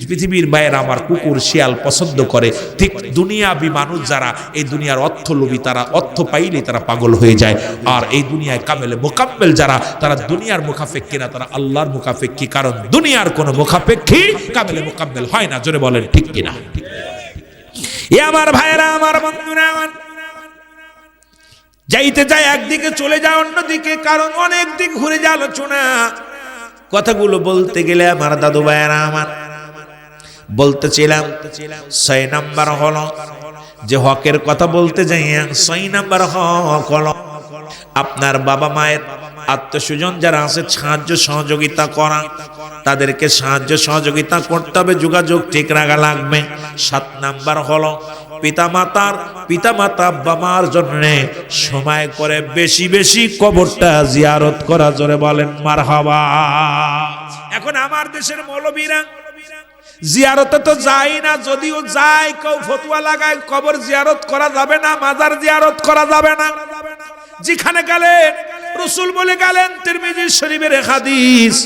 পৃথিবীর মায়ের আমার কুকুর শিয়াল পছন্দ করে, ঠিক দুনিয়াবি মানুষ যারা এই দুনিয়ার অর্থ লোভী, তারা অর্থ পাইলে তারা পাগল হয়ে যায়। আর এই দুনিয়ায় কামেলে মোকাম্মেল যারা, তারা দুনিয়ার মুখাপেক্ষী না, তারা আল্লাহর মুখাপেক্ষী। কারণ দুনিয়ার কোন মুখাপেক্ষী কামেলে মোকাম্মেল হয় না। জোরে বলেন ঠিক কিনা? এ আমার ভাইরা, আমার বন্ধুরা, আমার যাইতে যায় একদিকে চলে যায় অন্যদিকে, কারণ অনেক দিক ঘুরে যায় আলোচনা। কথাগুলো বলতে গেলে আমার দাদু ভাইরা আমার বলতেছিলাম 6 নাম্বার হলো যে হকের কথা বলতে যাই, 6 নাম্বার হক হলো আপনার বাবা মায়ের আত্মীয়স্বজন যারা আছে সাহায্য সহযোগিতা করা, তাদেরকে সাহায্য সহযোগিতা করতে হবে, যোগাযোগ ঠিক রাখা লাগবে। 7 নাম্বার হলো পিতামাতা আব্বা মার জন্য সময় করে বেশি বেশি কবরটা জিয়ারত করা। জোরে বলেন মারহাবা। এখন আমার দেশের মৌলবীরা জিয়ারতে তো যায় না, যদিও যায় কেউ ফতোয়া লাগায় কবর জিয়ারত করা যাবে না, মাজার জিয়ারত করা যাবে না। যেখানে গেলে রাসূল বলে গেলেন, তিরমিজি শরীফের হাদিস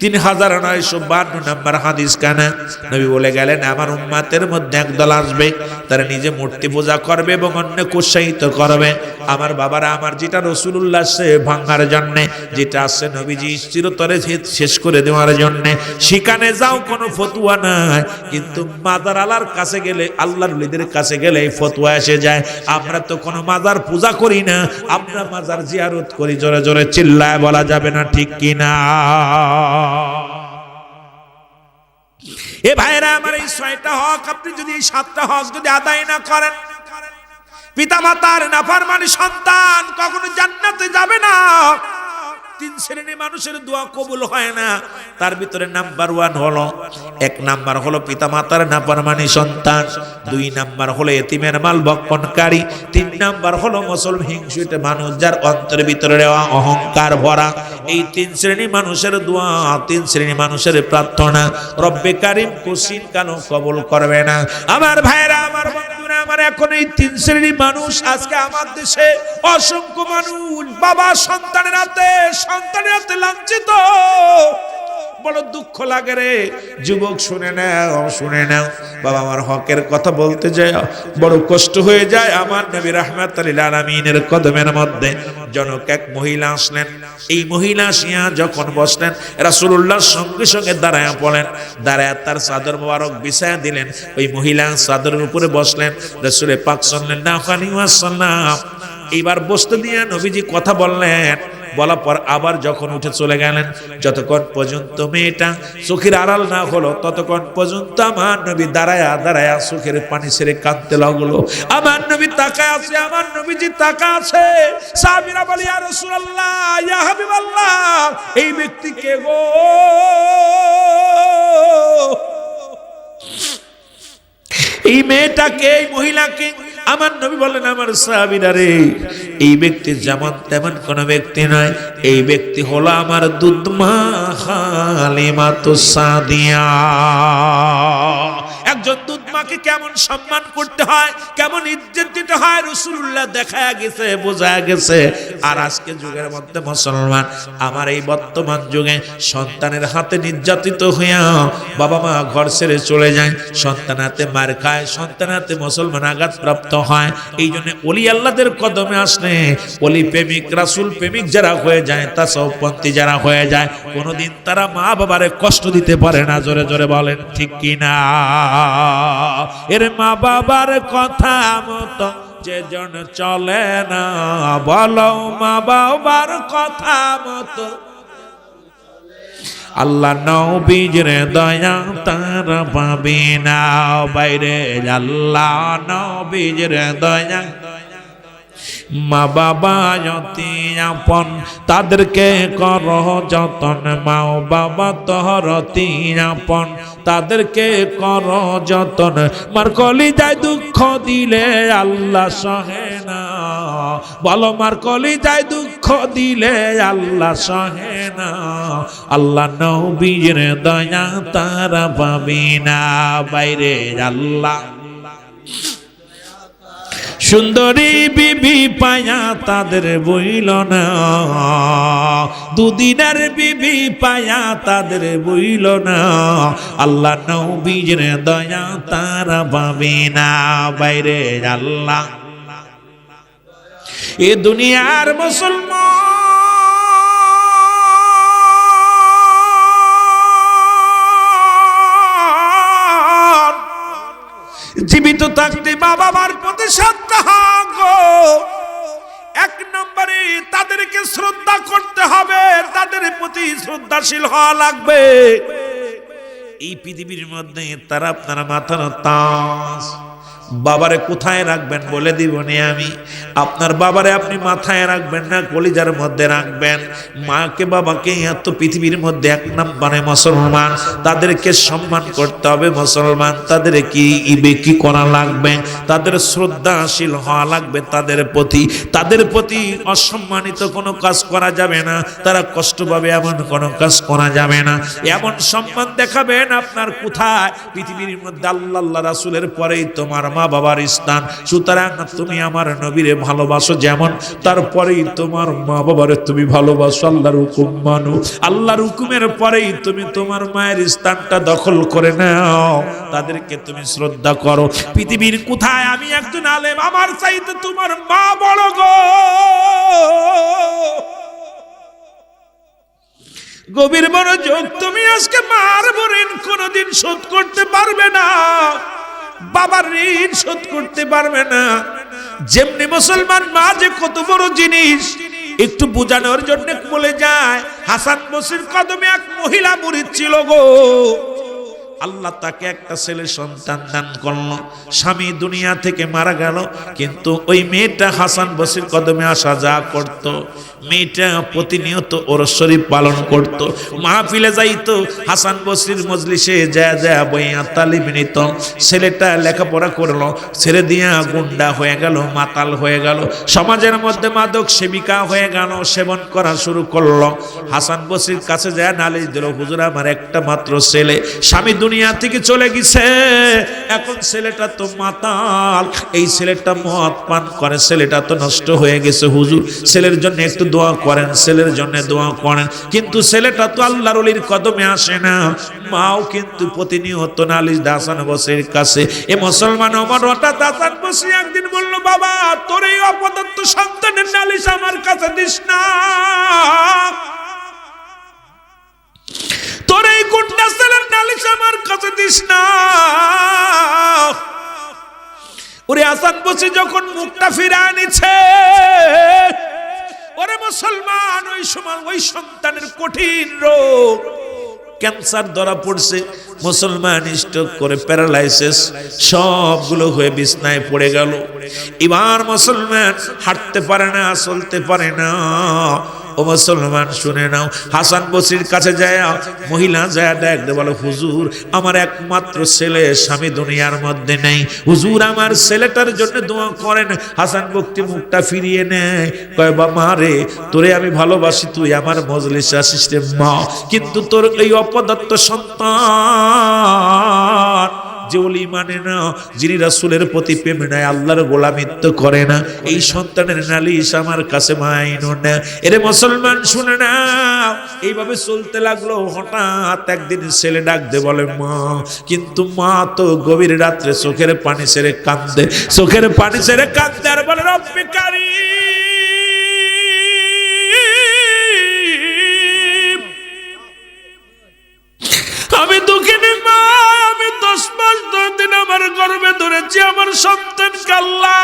3952 নম্বর হাদিস কানা, নবী বলে গেলেন আমার উম্মতের মধ্যে একদল আসবে, তারা নিজে মূর্তি পূজা করবে এবং অন্যকে উৎসাহিত করবে। আমার বাবারা আমার, যেটা রাসূলুল্লাহ সে ভাঙার জন্য, যেটা আছে নবীজি চিরতরে শেষ করে দেওয়ার জন্য, সেখানে যাও কোনো ফতোয়া নাই। কিন্তু মাজার আলার কাছে গেলে, আল্লাহর ওলিদের কাছে গেলে ফতোয়া এসে যায়। আমরা তো কোনো মাজার পূজা করি না, আমরা মাজার জিয়ারত করি। জোরে জোরে চিল্লায় বলা যাবে না ঠিক কিনা? এ ভাইরা আমার, এই 6টা হক আপনি যদি, এই 7টা হক যদি আদায় না করেন, পিতামাতার নাফরমানি সন্তান কখনো জান্নাতে যাবে না। তিন শ্রেণীর মানুষের দোয়া কবুল হয় না। তার ভিতরে নাম্বার 1 হলো, 1 নাম্বার হলো পিতামাতার নাফরমানি সন্তান, 2 নাম্বার হলো এতিমের মাল ভক্ষণকারী, 3 নাম্বার হলো মুসলমান হিংসুট মানুষ যার অন্তরের ভিতরে অহংকার ভরা। এই 3 শ্রেণীর মানুষের দোয়া, 3 শ্রেণীর মানুষের প্রার্থনা রব্বে কারীম কোসিন কেন কবুল করবে না? আমার ভাইরা, আমার বন্ধুরা, আমার এখন এই 3 শ্রেণীর মানুষ আজকে আমার দেশে অসংখ্য মানুষ বাবা সন্তানের হাতে লাঞ্ছিত। বড় দুঃখ লাগে রে যুবক, শুনে নাও বাবা, আমার হকের কথা বলতে যায় বড় কষ্ট হয়ে যায়। আমার নবী রাহমাতুল লিল আলামিনের কদমের মধ্যে জনক এক মহিলা আসলেন। এই মহিলা আসিয়া যখন বসলেন, রাসূলুল্লাহর সঙ্গে সঙ্গে দাঁড়ায়া পড়লেন, দাঁড়ায়া তার চাদর মোবারক বিছায়া দিলেন। ওই মহিলা চাদরের উপরে বসলেন। রাসূল পাক সাল্লাল্লাহু আলাইহি ওয়াসাল্লাম এইবার বসতে দিয়ে নবীজি কথা বললেন। বলার পর আবার যখন উঠে চলে গেলেন, যতক্ষণ পর্যন্ত মেয়েটা চোখের আড়াল না হলো ততক্ষণ পর্যন্ত আমার নবী দাঁড়ায়া চোখের পানি ছেড়ে কাঁদতে লাগলো। আমার নবী তাকায় আছে, আমার নবীজি তাকায় আছে। সাহাবীরা বলে, ইয়া রাসূলুল্লাহ, ইয়া হাবিবাল্লাহ, এই ব্যক্তি কে গো? এই মেয়েটাকে, এই মহিলাকে? আমার নবী বলেন, আমার সাহাবীরা রে, এই ব্যক্তি যেমন তেমন কোন ব্যক্তি নয়, এই ব্যক্তি হলো আমার দুধমা হালিমাতুস সাদিয়া। একজন দুধমাকে কেমন সম্মান করতে হয়, কেমন ইজ্জত দিতে হয় রাসূলুল্লাহ দেখায়া গেছে, বোঝায়া গেছে। আর আজকে যুগের মধ্যে মুসলমান, আমার এই বর্তমান যুগে সন্তানের হাতে নির্যাতিত হইয়া বাবা মা ঘর ছেড়ে চলে যায়, সন্তান হাতে মার খায়, সন্তান হাতে মুসলমান আঘাতপ্রাপ্ত হয়। এই জন্য ওলি আল্লাহদের কদমে আসলে ওলি প্রেমিক, রাসূল প্রেমিক যারা হয়ে যায়, তাসাউফপন্থী যারা হয়ে যায়, কোনোদিন তারা মা বাবারে কষ্ট দিতে পারে না। জোরে জোরে বলেন ঠিক কিনা? এর মা বাবার কথা মতো যে জন চলে না, বলো মা বাবার কথা মতো আল্লাহ নবীর দয়া তার পাবে না। বাইরে আল্লাহ নবীর দয়া, মা বাবা অতি আপন, তাদেরকে কর যতন। মা বাবা তোর অতি আপন, তাদেরকে কর যতন। মার কলিজায় দুঃখ দিলে আল্লাহ সহে না, বলো মার কলিজায় দুঃখ দিলে আল্লাহ সহে না। আল্লাহ নবীর দয়া তারা পাবি না। বাইরে আল্লাহ সুন্দরী বিবি পায়া তাদের বইল না, দুদিনের বিবি পায়া তাদের বইল না। আল্লাহ নবীর দয়া তারা পাবে না। বাইরে আল্লাহ এ দুনিয়ার মুসলমান জীবিত থাকতে মা বাবার প্রতি শ্রদ্ধা গো। 1 নম্বরে তাদেরকে শ্রদ্ধা করতে হবে, তাদের প্রতি শ্রদ্ধাশীল হওয়া লাগবে। এই পৃথিবীর মধ্যে তারা আপনারা মাথার তাজ, বাবারে কোথায় রাখবেন বলে দিব নি আমি। আপনার বাবারে আপনি মাথায় রাখবেন না, কলিজার মধ্যে রাখবেন। মাকে বাবাকে এত পৃথিবীর মধ্যে 1 নম্বরে মুসলমান, তাদেরকে সম্মান করতে হবে মুসলমান। তাদের কি করা লাগবে? তাদের শ্রদ্ধাশীল হওয়া লাগবে তাদের প্রতি অসম্মানিত কোনো কাজ করা যাবে না, তারা কষ্ট পাবে এমন কোনো কাজ করা যাবে না। এমন সম্মান দেখাবেন আপনার কোথায়? পৃথিবীর মধ্যে আল্লাহ রাসূলের পরেই তোমার মা বাবার স্থান। সুতরাং তুমি আমার নবীরে ভালোবাসো যেমন, তারপরেই তোমার মা বাবারে তুমি ভালোবাসো। আল্লাহর হুকুম মানো, আল্লাহর হুকুমের পরেই তুমি তোমার মায়ের স্থানটা দখল করে নাও, তাদেরকে তুমি শ্রদ্ধা করো। পৃথিবীর কোথায় আমি একজন আলেম, আমার চাইতে তোমার মা বড় গো। গভীর মনোযোগ, তুমি আজকে মার ঋণ কোনোদিন শোধ করতে পারবে না, বাবার ঋণ শোধ করতে পারবে না। যেমনি মুসলমান মা যে কত বড় জিনিস একটু বোঝানোর জন্য বলে যায়। হাসান বসরির কদমে এক মহিলা মুরিদ ছিল গো। আল্লাহ তাকে একটা ছেলে সন্তান দান করলো, স্বামী দুনিয়া থেকে মারা গেল, কিন্তু ওই মেয়েটা হাসান বসরির কদমে আসা যা করত, মেয়েটা প্রতিনিয়ত ওর শরীফ পালন করত, মাহফিলে যাইতো, হাসান বসরির মজলিসে যা যা বইয়া তালিম নিত। ছেলেটা লেখাপড়া করলো, ছেড়ে দিয়া গুন্ডা হয়ে গেল, মাতাল হয়ে গেল, সমাজের মধ্যে মাদক সেবিকা হয়ে গেল, সেবন করা শুরু করলো। হাসান বসরির কাছে যায় নালিশ দিল, হুজুর আমার একটা মাত্র ছেলে, স্বামী দুনিয়া থেকে চলে গেছে, এখন ছেলেটা তো মাতাল, এই ছেলেটা মদ পান করে, ছেলেটা তো নষ্ট হয়ে গেছে, হুজুর ছেলের জন্য একটু দোয়া করেন, ছেলের জন্য দোয়া করেন। কিন্তু ছেলেটা তো আল্লাহর ওলির কদমে আসে না। মাও কিন্তু প্রতিনিয়ত নালিশ দেয় হাসান বসরির কাছে। এ মুসলমান ওমর হঠাৎ হাসান বসরি একদিন বলল, বাবা তোর এই অপদত্ত সন্তানের নালিশ আমার কাছে দিস না, তোর এই গুন্ডা ছেলের নালিশ আমার কাছে দিস না। ওরে হাসান বসরি যখন মুখটা ফিরিয়ে নিচ্ছে, ওরে মুসলমান ওই সময় ওই সন্তানের কঠিন রোগ ক্যান্সার ধরা পড়ছে। মুসলমান স্ট্রোক করে প্যারালাইসিস সবগুলো হয়ে বিছনায় পড়ে গেল। এবার মুসলমান হাঁটতে পারে না, চলতে পারে না। ও মুসলমান শুনে নাও, হাসান বসরির কাছে যায় মহিলা যায় দেখতে বলো, হুজুর আমার একমাত্র ছেলে, স্বামী দুনিয়ার মধ্যে নেই, হুজুর আমার ছেলেটার জন্য দোয়া করেন। হাসান বক্তি মুখটা ফিরিয়ে নেয়, কয় বা মা রে, তোরে আমি ভালোবাসি, তুই আমার মজলিসে আসিস রে মা, কিন্তু তোর এই অপদত্ত সন্তান যে ওলি মানে না, যিনি রাসূলের প্রতি প্রেম নাই, আল্লাহর গোলামিত্ব করে না, এই সন্তানের নালিশ আমার কাছে মাইনো না। এরে মুসলমান শুনে না, এইভাবে চলতে লাগলো। হঠাৎ একদিন ছেলে ডাক দে বলে মা, কিন্তু মা তো গভীর রাত্রে চোখের পানি ছেড়ে কাঁদে, চোখের পানি ছেড়ে কাঁদে আর বলে রব্বে কারীম, আমি দুঃখিনী মা, আমি 10 মাস 10 দিন আমার গর্ভে ধরেছি আমার সন্তানকে, আল্লাহ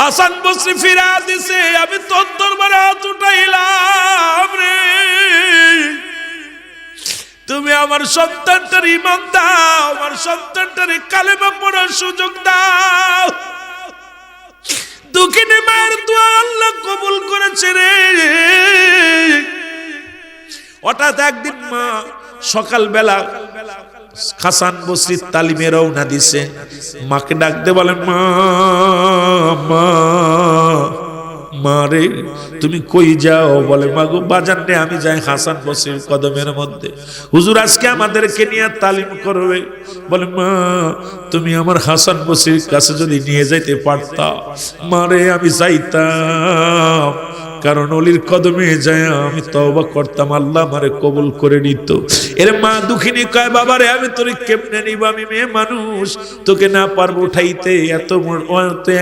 হাসান বসরি ফিরা দিছে, আমি তোর দরবারে হাত উঠাইলাম রে, তুমি আমার সন্তানটার ঈমান দাও, আমার সন্তানটার কালেমা পড়ার সুযোগ দাও। দুঃখিনী মায়ের দোয়া আল্লাহ কবুল করেছে রে। হঠাৎ একদিন মা সকালবেলা হাসান বসরির তালিমে রওনা দিছে, মাকে ডাকতে বলে মা, মা, মা রে তুমি কই যাও? বলে মা গো বাজার নে, আমি যাই হাসান বসরির কদমের মধ্যে, হুজুর আজকে আমাদেরকে নিয়ে তালিম করবে। বলে মা তুমি আমার হাসান বসরির কাছে যদি নিয়ে যাইতে পারতা, মা রে আমি যাইতাম, কারণ ওলির কদমে যায় আমি তওবা করতাম, আল্লাহ আমারে কবুল করে নিত। এর মা দুঃখিনী কয়, বাবারে আমি তোরে কেমনে নিব, আমি মেয়ে মানুষ, তোকে না পারবো উঠাইতে, এত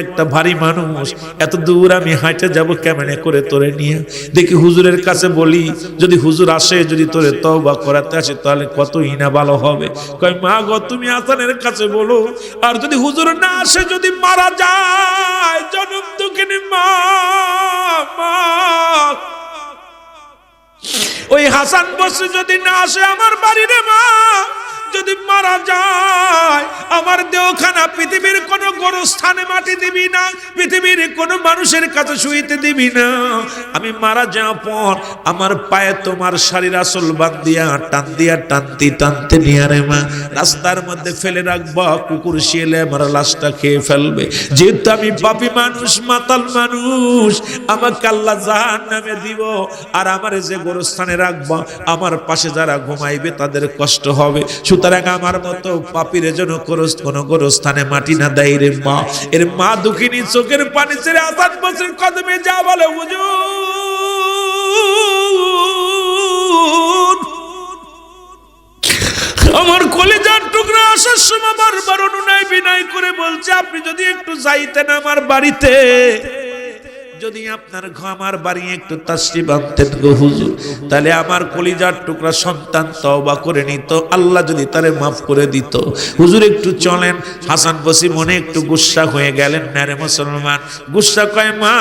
একটা ভারী মানুষ, এত দূর আমি হাঁটে যাব কেমনে করে তোরে নিয়ে? দেখি হুজুরের কাছে বলি, যদি হুজুর আসে, যদি তোরে তওবা করাতে আসে, তাহলে কতই না ভালো হবে। কয় মা গো তুমি হাসানের কাছে বলো, আর যদি হুজুর না আসে, যদি মারা যায়, জনম দুঃখিনী মা, ওই হাসান বসরি যদি না আসে আমার বাড়িরে মা, যদি মারা যায়, আমার দেহখানা পৃথিবীর কোন গোরস্থানে মাটি দিবি না, পৃথিবীর কোন মানুষের কাছে শুইতে দিবি না। আমি মারা যাওয়ার পর আমার পায়ে তোমার শাড়ির আঁচল বাঁধিয়া টান দিয়া টানতে টানতে নিয়ে রে মা রাস্তার মধ্যে ফেলে রাখবা, কুকুর শিয়ালে আমার লাশটা খেয়ে ফেলবে। যেহেতু আমি পাপী মানুষ, মাতাল মানুষ, আমাকে আল্লাহ জাহান্নামে দিব, আর আমার যে গোরস্থানে রাখবা, আমার পাশে যারা ঘুমাইবে তাদের কষ্ট হবে। সুতরাং আমার মতো পাপীর যেন কোন গোরস্থানে মাটি না দেয় রে মা। এর মা দুঃখিনী চোখের পানি ছেড়ে হাসান বসরির কদমে যা বলে, হুজুর আমার কলিজার টুকরা আসার সময় বারবার অনুনয় বিনয় করে বলছে, আপনি যদি একটু যাইতেন আমার বাড়িতে, যদি আপনার আমার বাড়ি একটু তাশরিফ আনতেন গো হুজুর, তাহলে আমার কলিজার টুকরা সন্তান তওবা করে নিত, আল্লাহ যদি তারে মাফ করে দিত। হুজুর একটু চলেন। হাসান বসরি মনে একটু গুসা হয়ে গেলেন, না রে মুসলমান। গুসা কয়, মা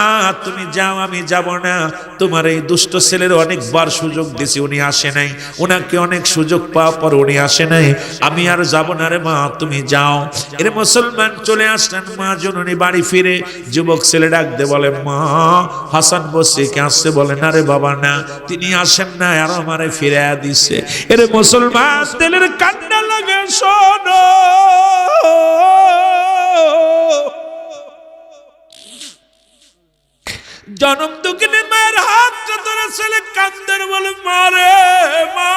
তুমি যাও, আমি যাব না। তোমার এই দুষ্ট ছেলের অনেকবার সুযোগ দিছি, উনি আসে নাই। উনাকে অনেক সুযোগ পাওয়া পর উনি আসে নাই, আমি আর যাব না রে মা, তুমি যাও। এর মুসলমান চলে আসলেন। মা জননী বাড়ি ফিরে যুবক ছেলে ডাক দে বলে, মা হাসান বসরি কে আসছে? বলে, না রে বাবা না, তিনি আসেন না, আর আমারে ফিরে দিছে। এর মুসলমান দিলের কান্না লাগে, শোনো জনম দুঃখিনী মায়ের হাতটা ধরে ছেলে কান্দের, বলে, মারে মা,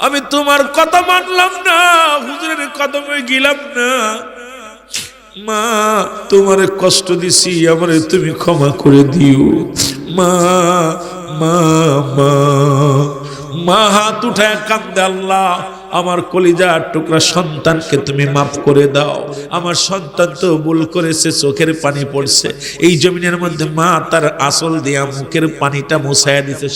আমি তোমার কথা মানলাম না, হুজুরের কদমে গেলাম না। মা তোমারে কষ্ট দিছি, আমারে তুমি ক্ষমা করে দিও। মা মা মা মা হাত উঠায় কান্দে, আল্লাহ আমার কলিজার টুকরা সন্তানকে তুমি মাফ করে দাও। আমার সন্তান তো ভুল করেছে, চোখের পানি পড়ছে। এই জমিনের মধ্যে মা তার আসল দিয়া মুখের পানিটা মুছায়া দিছে,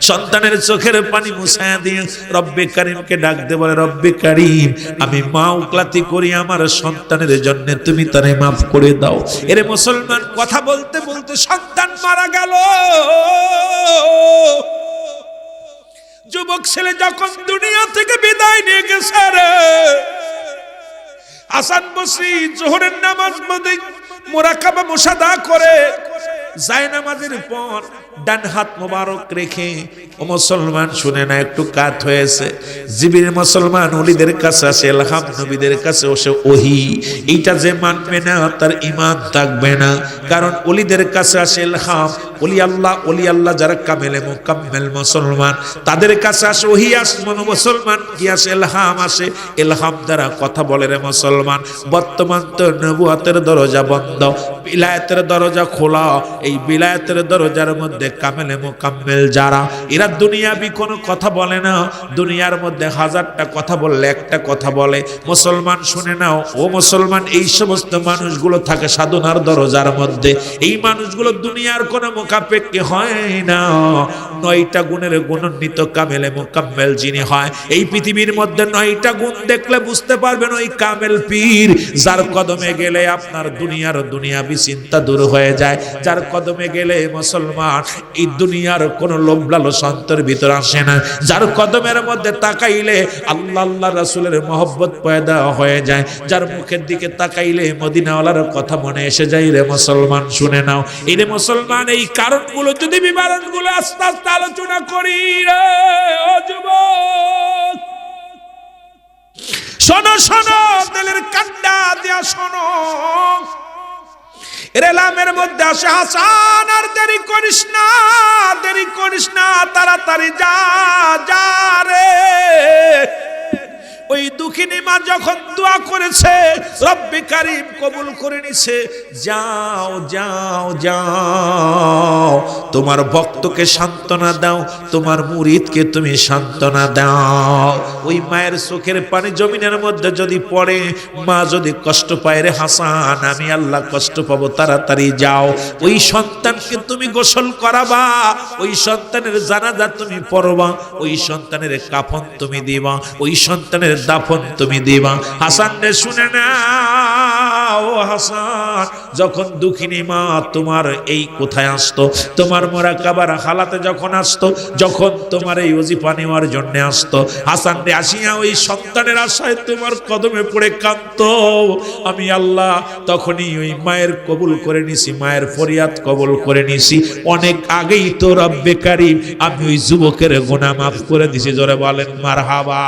সন্তানের চোখের পানি মুছায়া দিয়ে রব্বে কারিমকে ডাক দে বলে, রব্বে কারিম, আমি মা উকলাতি করি, আমার সন্তানের জন্য তুমি তারে মাফ করে দাও। এরে মুসলমান, কথা বলতে বলতে সন্তান মারা গেল। যুবক ছেলে যখন দুনিয়া থেকে বিদায় নিয়ে গেছে, রে হাসান বসরি জোহরের নামাজ পড়ে মুরাকাবা মুশাদা করে যায় নামাজের পর ডান হাত মোবারক রেখে, ও মুসলমান শুনে না, একটু কাত হয়েছে। জিবির মুসলমান ওলিদের কাছে আসে, ইলহাম নবীদের কাছে আসে ওহী। এইটা যে মানবে না তার ঈমান থাকবে না, কারণ ওলিদের কাছে আসে ইলহাম। ওলি আল্লাহ যারা কামেলে মুকাম্মেল মুসলমান, তাদের কাছে আসে ওহী। আসমান মুসলমান কি আসে? ইলহাম আসে। ইলহাম দ্বারা কথা বলে রে মুসলমান। বর্তমান তো নবুয়তের দরজা বন্ধ, বিলায়াতের দরজা খোলা। এই বিলায়াতের দরজার মধ্যে কামেলে মুকাম্মেল যারা, এরা দুনিয়াবি কোনো কথা বলে না। দুনিয়ার মধ্যে হাজারটা কথা বললে একটা কথা বলে। মুসলমান শুনে নাও, ও মুসলমান, এই সমস্ত মানুষগুলো থাকে সাধনার দরজার মধ্যে। এই মানুষগুলো দুনিয়ার কোনো মুখাপেক্ষী হয় না। 9টা গুণের গুণান্বিত কামেলে মুকাম্মেল যিনি হয়, এই পৃথিবীর মধ্যে 9টা গুণ দেখলে বুঝতে পারবেন ওই কামেল পীর, যার কদমে গেলে আপনার দুনিয়াবি চিন্তা দূর হয়ে যায়। যার কদমে গেলে মুসলমান এই দুনিয়ার কোন লোভ লালসা অন্তরের ভিতর আসে না। যার কদমের মধ্যে তাকাইলে আল্লাহ রাসূলের মহব্বত পয়দা হয়ে যায়। যার মুখের দিকে তাকাইলে মদিনাওয়ালার কথা মনে এসে যায়। রে মুসলমান শুনে নাও, এই রে মুসলমান, এই কারণগুলো যদি বিবরণগুলো আস্তে আস্তে আলোচনা করি, রে ও যুবক, শোনো শোনো, দিলের কান্না দিয়া শোনো। রেলামের মধ্যে আসে, হাসান আর দেরি করিস না, তাড়াতাড়ি যা রে। ওই দুঃখিনী মা যখন দোয়া করেছে, রব্বে কারিম কবুল করে নিছে। যাও, তোমার ভক্তকে সান্ত্বনা দাও, তোমার মুরিদকে তুমি সান্ত্বনা দাও। ওই মায়ের চোখের পানি জমিনের মধ্যে যদি পড়ে, মা যদি কষ্ট পায়, রে হাসান, আমি আল্লাহ কষ্ট পাবো, তাড়াতাড়ি যাও। ওই সন্তানকে তুমি গোসল করাবা, ওই সন্তানের জানাজা তুমি পড়বা, ওই সন্তানের কাফন তুমি দিবা, ওই সন্তানের দাফন তুমি দিবা। হাসান রে শুনে না, ও হাসান, যখন দুঃখিনী মা তোমার এই কোথায় আসতো, তোমার মুরাকাবার হালাতে যখন আসতো, যখন তোমার এই ওজিফা নেওয়ার জন্য আসতো, হাসান রে আসিয়া ওই সন্তানের আশায় তোমার কদমে পড়ে কাঁদতো। আমি আল্লাহ তখনই ওই মায়ের কবুল করে নিছি, মায়ের ফরিয়াদ কবুল করে নিছি। অনেক আগেই তো রব্বে কারিম আমি ওই যুবকের গুনাহ মাফ করে দিছি। জোরে বলেন মারহাবা।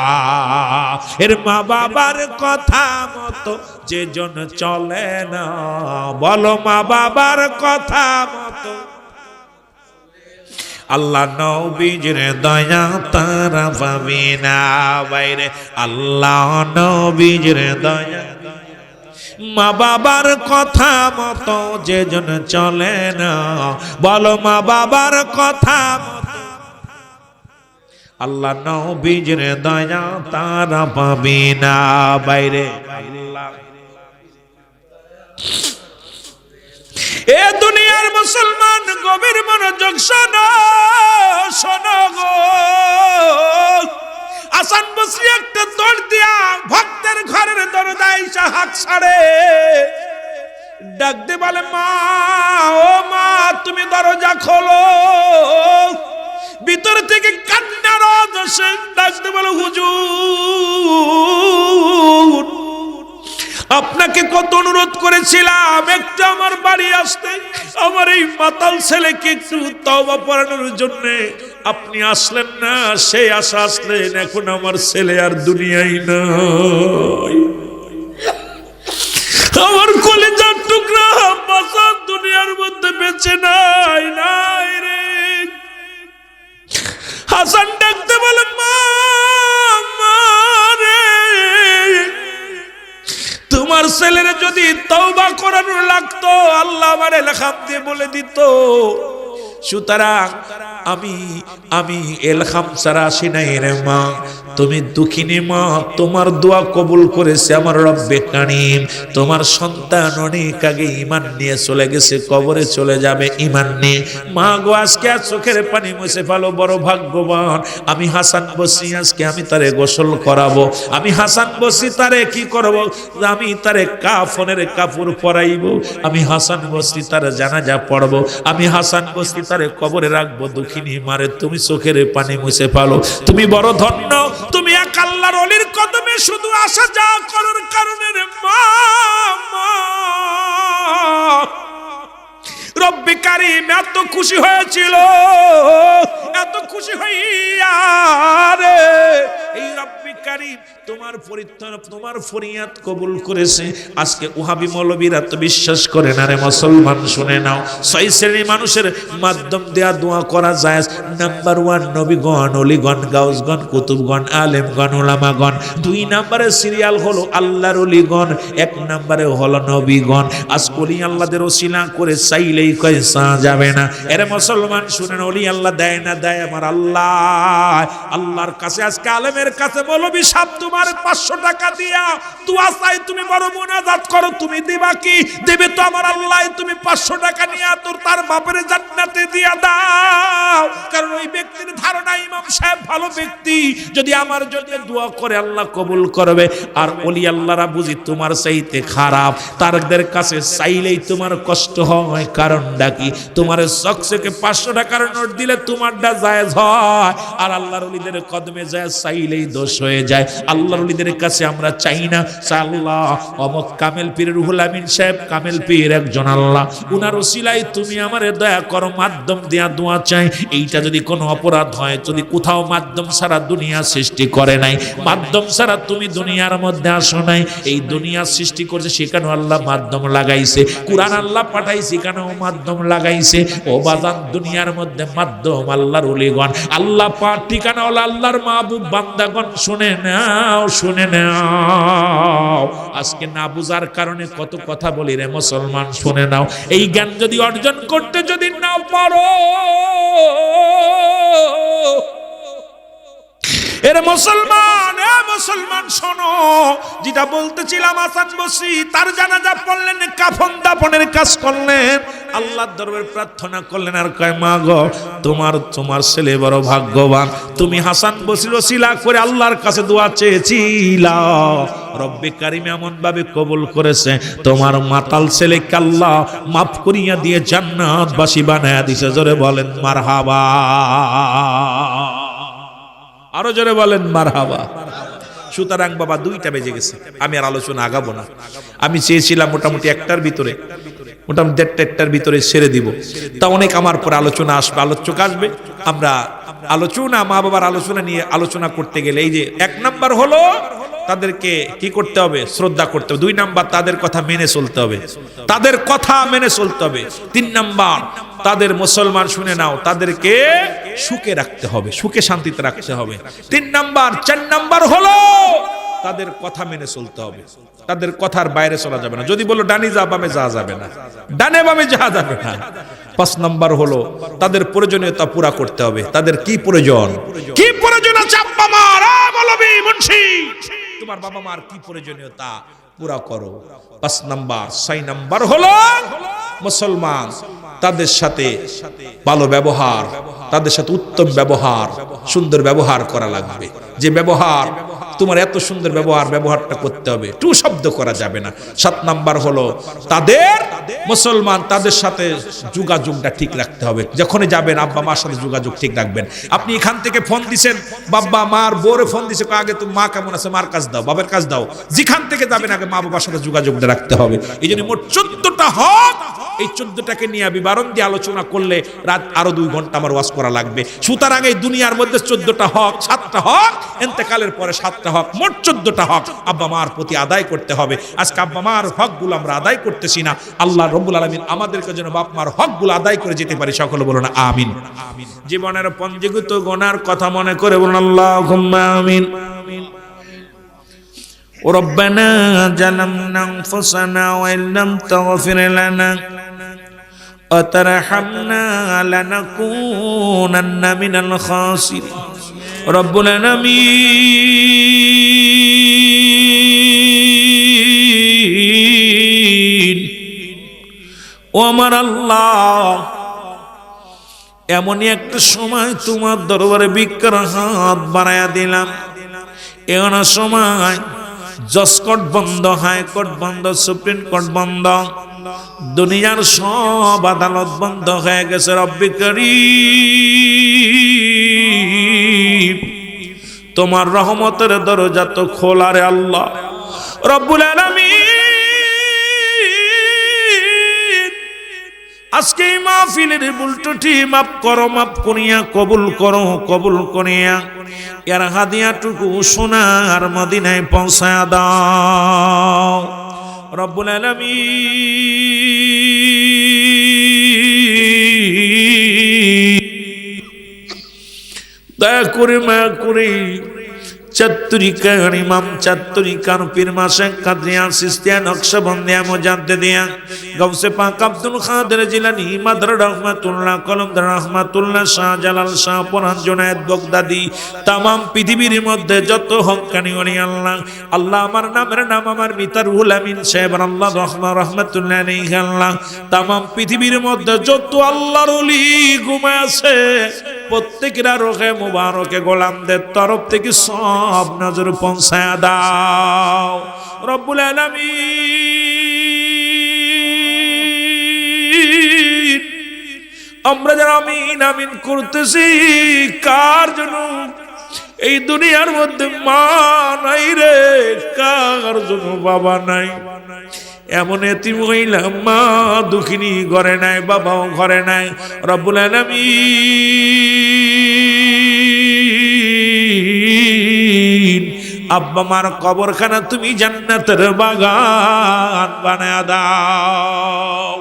এর মা বাবার কথা মতো যে জন চলে না, বলো মা বাবার কথা মতো। আল্লাহ নবীর দয়া তারা পাবে না বাইরে, আল্লাহ নবীর দয়া। মা বাবার কথা মতো যে জন চলে না, বলো মা বাবার কথা মতো। আল্লাহ নবীর দয়া তারা পাবে না বাইরে, আল্লাহ এ দুনিয়ার মুসলমান গভীর মনোযোগ শোনো শোনো গো। হাসান বসরি একটা দৌড় দিয়া ভক্তের ঘরের দরজায় এসে হাত ছাড়ে, ডাক দে বলে মা, ও মা তুমি দরজা খোলো। ভিতর থেকে কান্নার আওয়াজ আসে, ডাক দে বলে হুজুর আপনাকে কত অনুরোধ করেছিলাম একটু আমার বাড়ি আসতে, আমার এই মাতাল ছেলেকে একটু তওবা পড়ানোর জন্য, আপনি আসলেন না। সেই আশা আসলেন, এখন আমার ছেলে আর দুনিয়ায় নাই। আমার কলিজার টুকরা বাসা দুনিয়ার মধ্যে বেঁচে নাই নাই রে। হাসান ডাকতে বলে মা, মা রে, তোমার ছেলের যদি তওবা করানো লাগতো আল্লাহ আমার এলাকাম দিয়ে বলে দিত। সুতরাং আমি এলহাম ছাড়া আসি নাই রে মা। তুমি দুঃখিনী মা, তোমার দোয়া কবুল করেছে আমার রব্বে কারীম। তোমার সন্তান অনেক আগে ঈমান নিয়ে চলে গেছে, কবরে চলে যাবে ঈমান নিয়ে। মা গো আজকে আর চোখের পানি মুছে ফেলো, বড় ভাগ্যবান আমি হাসান বসরি। আজকে আমি তারে গোসল করাবো, আমি হাসান বসরি তারে কি করব, আমি তারে কাফনের কাপড় পরাইবো, আমি হাসান বসরি তারে জানাজা পড়বো, আমি হাসান বসরি তারে কবরে রাখবো। দুঃখিনী মারে তুমি চোখের পানি মুছে ফেলো, তুমি বড় ধন্য, তুমি এক আল্লাহর ওলির কদমে শুধু আসা যাওয়া করার কারণে রে মা। রব্বে কারীম এত খুশি হয়েছিল, এত খুশি হইয়া রে এই রব্বে কারীম তোমার পরিত্রাণ তোমার ফরিয়াদ কবুল করেছে। আজকে ওহাবি মৌলবীরা তো বিশ্বাস করে না রে মুসলমান, শুনে নাও। 6 শ্রেণীর মানুষের মাধ্যম দেয়া দোয়া করা যায়। নাম্বার 1 নবীগণ, ওলিগণ, গাউসগণ, কুতুবগণ, আলেমগণ, উলামাগণ। 2 নম্বরে সিরিয়াল হলো আল্লাহর ওলিগণ, 1 নম্বরে হলো নবীগণ। আজ ওলি আল্লাহদের ওসিলা করে চাইলেই কয় চা যাবে না। এরে মুসলমান শুনেন, ওলি আল্লাহ দেয় না, দেয় আমার আল্লাহ। আল্লাহর কাছে আজকে আলেমের কাছে মৌলবী সাহেব তোমার 500 টাকা দিয়া দোয়া চাই, তুমি বড় মুনাজাত করো, তুমি দিবা কি? দেবে তো আমার আল্লাহ। তুমি 500 টাকা নিয়ে তোর তার বাপের জান্নাতে দিয়া দাও, কারণ ওই ব্যক্তির ধারণা ইমাম সাহেব ভালো ব্যক্তি, যদি আমার জন্য দোয়া করে আল্লাহ কবুল করবে। আর ওলি আল্লাহরা বুঝি তোমার চাইতে খারাপ, তাদের কাছে চাইলেই তোমার কষ্ট হয়। কারণটা কি? তোমার চকচকে 500 টাকার নোট দিলে তোমারটা জায়েজ হয়, আর আল্লাহর ওলিদের কদমে যায় চাইলেই দোষ হয়ে যায়। আল্লাহর ওলিদের কাছে আমরা চাই না আল্লাহ অমক কামেল পীর রুহুল আমিন সাহেব কামেল পীর একজন আল্লাহ, উনার ওসিলায় তুমি আমারে দয়া করো, মাধ্যম দেয়া দোয়া চাই। এইটা যদি কোনো অপরাধ হয়, যদি কোথাও মাধ্যম ছাড়া দুনিয়া সৃষ্টি করে নাই, মাধ্যম ছাড়া তুমি দুনিয়ার মধ্যে আসো নাই, এই দুনিয়া সৃষ্টি করছে সেখানেও আল্লাহ মাধ্যম লাগাইছে, কুরআন আল্লাহ পাঠাইছে সেখানেও মাধ্যম লাগাইছে। ও বাজান দুনিয়ার মধ্যে মাধ্যম আল্লাহর ওলিগণ, আল্লাহ পাক ঠিকানা হলো আল্লাহর মাহবুব বান্দাগণ। শুনে নাও, শুনে নাও, আজকে না বুঝার কারণে কত কথা বলি রে মুসলমান, শুনে নাও। এই জ্ঞান যদি অর্জন করতে যদি না পারো, এরে মুসলমান, এ মুসলমান শোনো, যেটা বলতেছিলাম, হাসান বসরি তার জানাজা পড়লেন, কাফন দাফনের কাজ করলেন, আল্লাহর দরবারে প্রার্থনা করলেন, আর কয় মা গো তোমার ছেলে বড় ভাগ্যবান, তুমি হাসান বসরির ওসিলা করে আল্লাহর কাছে দোয়া চেয়েছিলা, রব্বে কারীম এমন ভাবে কবুল করেছে, তোমার মাতাল ছেলেকে আল্লাহ মাফ করিয়া দিয়ে জান্নাতবাসী বানায়া দিয়েছে। জোরে বলেন মারহাবা, আরো জোরে বলেন মারহাবা। সুতরাং বাবা 2টা বেজে গেছে, আমি আর আলোচনা আগাবো না। আমি চেয়েছিলাম মোটামুটি 1টার ভিতরে, মোটামুটি 1টার ভিতরে ছেড়ে দিব। তা অনেক আমার পরে আলোচনা আসবে, আলোচক আসবে। আমরা আলোচনা, মা বাবার আলোচনা নিয়ে আলোচনা করতে গেলে এই যে 1 নাম্বার হলো তাদেরকে কি করতে হবে? শ্রদ্ধা করতে হবে। 2 নাম্বার তাদের কথা মেনে চলতে হবে, তাদের কথা মেনে চলতে হবে। 3 নাম্বার তাদের মুসলমান শুনে নাও, তাদেরকে সুখে রাখতে হবে, সুখে শান্তিতে রাখতে হবে। 3 নাম্বার 4 নাম্বার হলো তাদের কথা মেনে চলতে হবে, তাদের কথার বাইরে চলা যাবে না। যদি বলো ডানে যা বামে যাওয়া যাবে না, ডানে বামে যাওয়া যাবে না। 5 নাম্বার হলো তাদের প্রয়োজনীয়তা পুরা করতে হবে। তাদের কি প্রয়োজন, কি প্রয়োজন আছে? আব্বা মার, মৌলবী মুন্সি, তোমার বাবা মার কি প্রয়োজনীয়তা? পুরা করো। 5 নাম্বার 6 নাম্বার হলো মুসলমান তাদের সাথে ভালো ব্যবহার, তাদের সাথে উত্তম ব্যবহার, সুন্দর ব্যবহার করা লাগবে। যে ব্যবহার তোমার এত সুন্দর ব্যবহারটা করতে হবে, টু শব্দ করা যাবে না। 7 নাম্বার হলো মুসলমান তাদের সাথে যোগাযোগটা ঠিক রাখতে হবে। যখনই যাবেন আব্বা মার সাথে যোগাযোগ ঠিক রাখবেন। আপনি এখান থেকে ফোন দিছেন, বাবা মার বোরে ফোন দিছে, আগে তুমি মা কেমন আছে, মার কাছ দাও, বাবার কাছ দাও। যেখান থেকে যাবেন আগে মা বাবার সাথে যোগাযোগটা রাখতে হবে। এই জন্য মোট 14টা হক, এই 14টাকে নিয়ে বিবরণ দিয়ে আলোচনা করলে রাত আরো 2 ঘন্টা আমার ওয়াজ করা লাগবে। সুতরাং এই দুনিয়ার মধ্যে 14টা হক, 7টা হক, ইন্তেকালের পরে 7টা হক, মোট 14টা হক আব্বা মার প্রতি আদায় করতে হবে। আজকে আব্বা মার হকগুলো আমরা আদায় করতেছি না। আল্লাহ রব্বুল আলামিন আমাদেরকে যেন বাপ মার হকগুলো আদায় করে যেতে পারি, সকলে বলুন আমিন। জীবনের পঞ্জীকৃত গুনার কথা মনে করে বলুন আল্লাহুম্মা আমিন। ربنا ظلمنا أنفسنا وإن لم تغفر لنا وترحمنا لنكونن من الخاسرين رب العالمين ومر الله এমনই একটা সময় তোমার দরবারে ভিক্ষার হাত বাড়ায়া দিলাম। এমন সময় জজ কোর্ট বন্ধ, হাইকোর্ট বন্ধ, সুপ্রিম কোর্ট বন্ধ, দুনিয়ার সব আদালত বন্ধ হয়ে গেছে। রব্বি কারীম তোমার রহমতের দরজা তো খোলা রে আল্লাহ রব্বুল আলামিন। আজকে এই মাহফিলের ভুল ত্রুটি মাফ করো, মাফ করিয়া কবুল করো, কবুল করিয়া এর হাদিয়াটুকু সোনার মদিনায় পৌঁছায়া দাও রব্বুল আলামিন। দয়া করে মায়া করে চাতুরিকার ইমাম, চাতুরিকার পীর মাশায়েখ কাদরিয়া, সিস্তিয়া, নকশবন্দিয়া, মুজাদ্দিদিয়া, গাউসে পাক আব্দুল কাদের জিলানী, মাদর রহমাতুল্লাহ, কলমদার রহমাতুল্লাহ, শাহজালাল, শাহ পরান, জুনায়েদ বাগদাদি, তামাম পৃথিবীর মধ্যে যত হক্কানি ওলি আল্লাহ, আল্লাহ আমার নামের নাম আমার মিতা রুহুল আমিন সাহেব আল্লাহ রহমাতুল্লাহ আলাইহি আল্লাহ, তামাম পৃথিবীর মধ্যে যত আল্লাহর ওলি ঘুমায় আছে প্রত্যেকের রোহে মুবারকে গোলামদের তরফ থেকে সব নজর পৌঁছায়া দাও রব্বুল আলামিন। আমরা যারা আমিন আমিন করতেছি, কার জন্য এই দুনিয়ার মধ্যে মা নাই রে, কার জন্য বাবা নাই। এমন এতিম মহিলা, মা দুঃখিনী ঘরে নাই, বাবাও ঘরে নাই। রব্বুল আলামিন আব্বা মার কবরখানা তুমি জান্নাতের বাগান বানায়া দাও।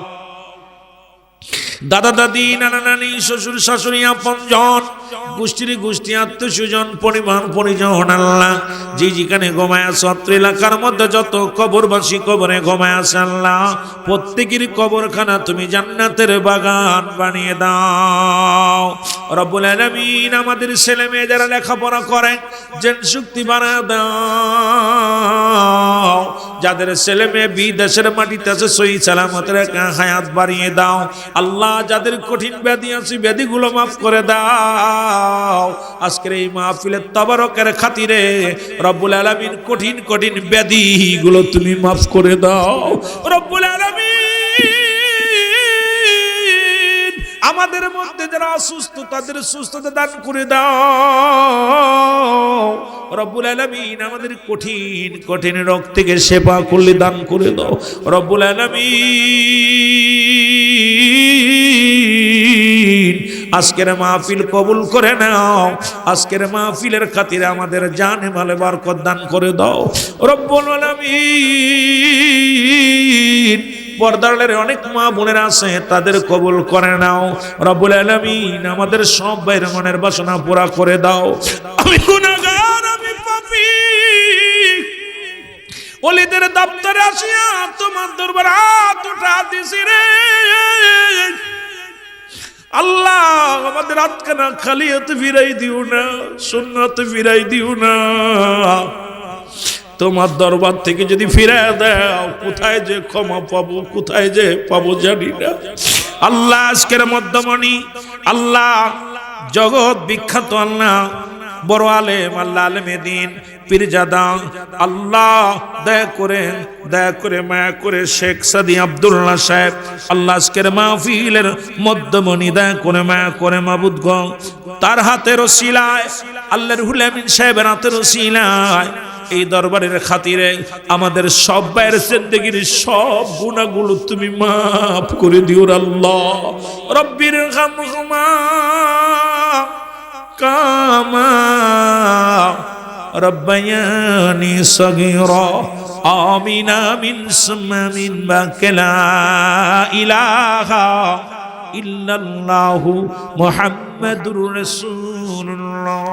দাদা দাদি, নানা নানি, শ্বশুর শাশুড়ি, আপনজন, গোষ্ঠীর গোষ্ঠী, আত্মীয়স্বজন, পরিবার পরিজন আল্লাহ যে যেখানে ঘুমায় আছে, অত্র এলাকার মধ্যে যত কবরবাসী কবরে ঘুমায় আছে আল্লাহ প্রত্যেকের কবরখানা তুমি জান্নাতের বাগান বানিয়ে দাও রব্বুল আলামিন। আমাদের ছেলে মেয়ে যারা লেখাপড়া করে জেন শক্তি বাড়ায় দাও, যাদের ছেলে মেয়ে বিদেশের মাটিতে আছে সহি সালামতের হায়াত বাড়িয়ে দাও আল্লাহ। যাদের কঠিন ব্যাধি আছে ব্যাধিগুলো মাফ করে দাও। আজকের এই মাহফিলের তবারকের খাতিরে রব্বুল আলামিন কঠিন কঠিন ব্যাধিগুলো তুমি মাফ করে দাও রব্বুল আলামিন। আমাদের মধ্যে যারা অসুস্থ তাদের সুস্থতা দান করে দাও রব্বুল আলামিন। আমাদের কঠিন কঠিন রোগ থেকে সেবা করলে দান করে দাও রব্বুল আলামিন। আজকের মাহফিল কবুল করে নাও, আজকের মাহফিলের খাতিরে আমাদের জানে মালে বরকত দান করে দাও রব্বুল আলামিন। পর্দার অনেক মা বোনেরা আছে তাদের কবুল করে নাও রব্বুল আলামিন। আমাদের সব ভাইয়ের মনের বাসনা পুরা করে দাও। আমি গুনাহগার, আমি পাপী, ওলিদের দপ্তরে আসিয়া তোমার দরবারে হাত উঠা দিছি রে আল্লাহ। আমাদের হাতখানা খালি হাতে ফিরাই দিও না, শূন্য হাতে ফিরাই দিও না তোমার দরবার থেকে যদি ফিরে দাও, কোথায় যে ক্ষমা পাবো, কোথায় যে পাবো জানি না। আল্লাহ আজকের মধ্যমণি, আল্লাহ জগৎ বিখ্যাত, আল্লাহ বড় আলেম, আল্লাহ আলেমে দিন পীরজাদা, আল্লাহ দয়া করে মায়া করে শেখ সাদি আব্দুল্লাহ সাহেব, আল্লাহ আজকের মাহফিলের মধ্যমণি দয়া করে মায়া করে মাবুদ গো, তার হাতের ওসিলায়, আল্লাহর রুহুল আমিন সাহেবের হাতের ওসিলায় এই দরবারের খাতিরে আমাদের সব ভাইয়ের জিন্দেগির সব গুনাহগুলো তুমি মাফ করে দিও আল্লাহ। রব্বির হামহুমা কামা রব্বায়ানি সগীরা আমিন আমিন সুম্মা আমিন বাকালা ইলাহা ইল্লাল্লাহু মুহাম্মাদুর রাসূলুল্লাহ।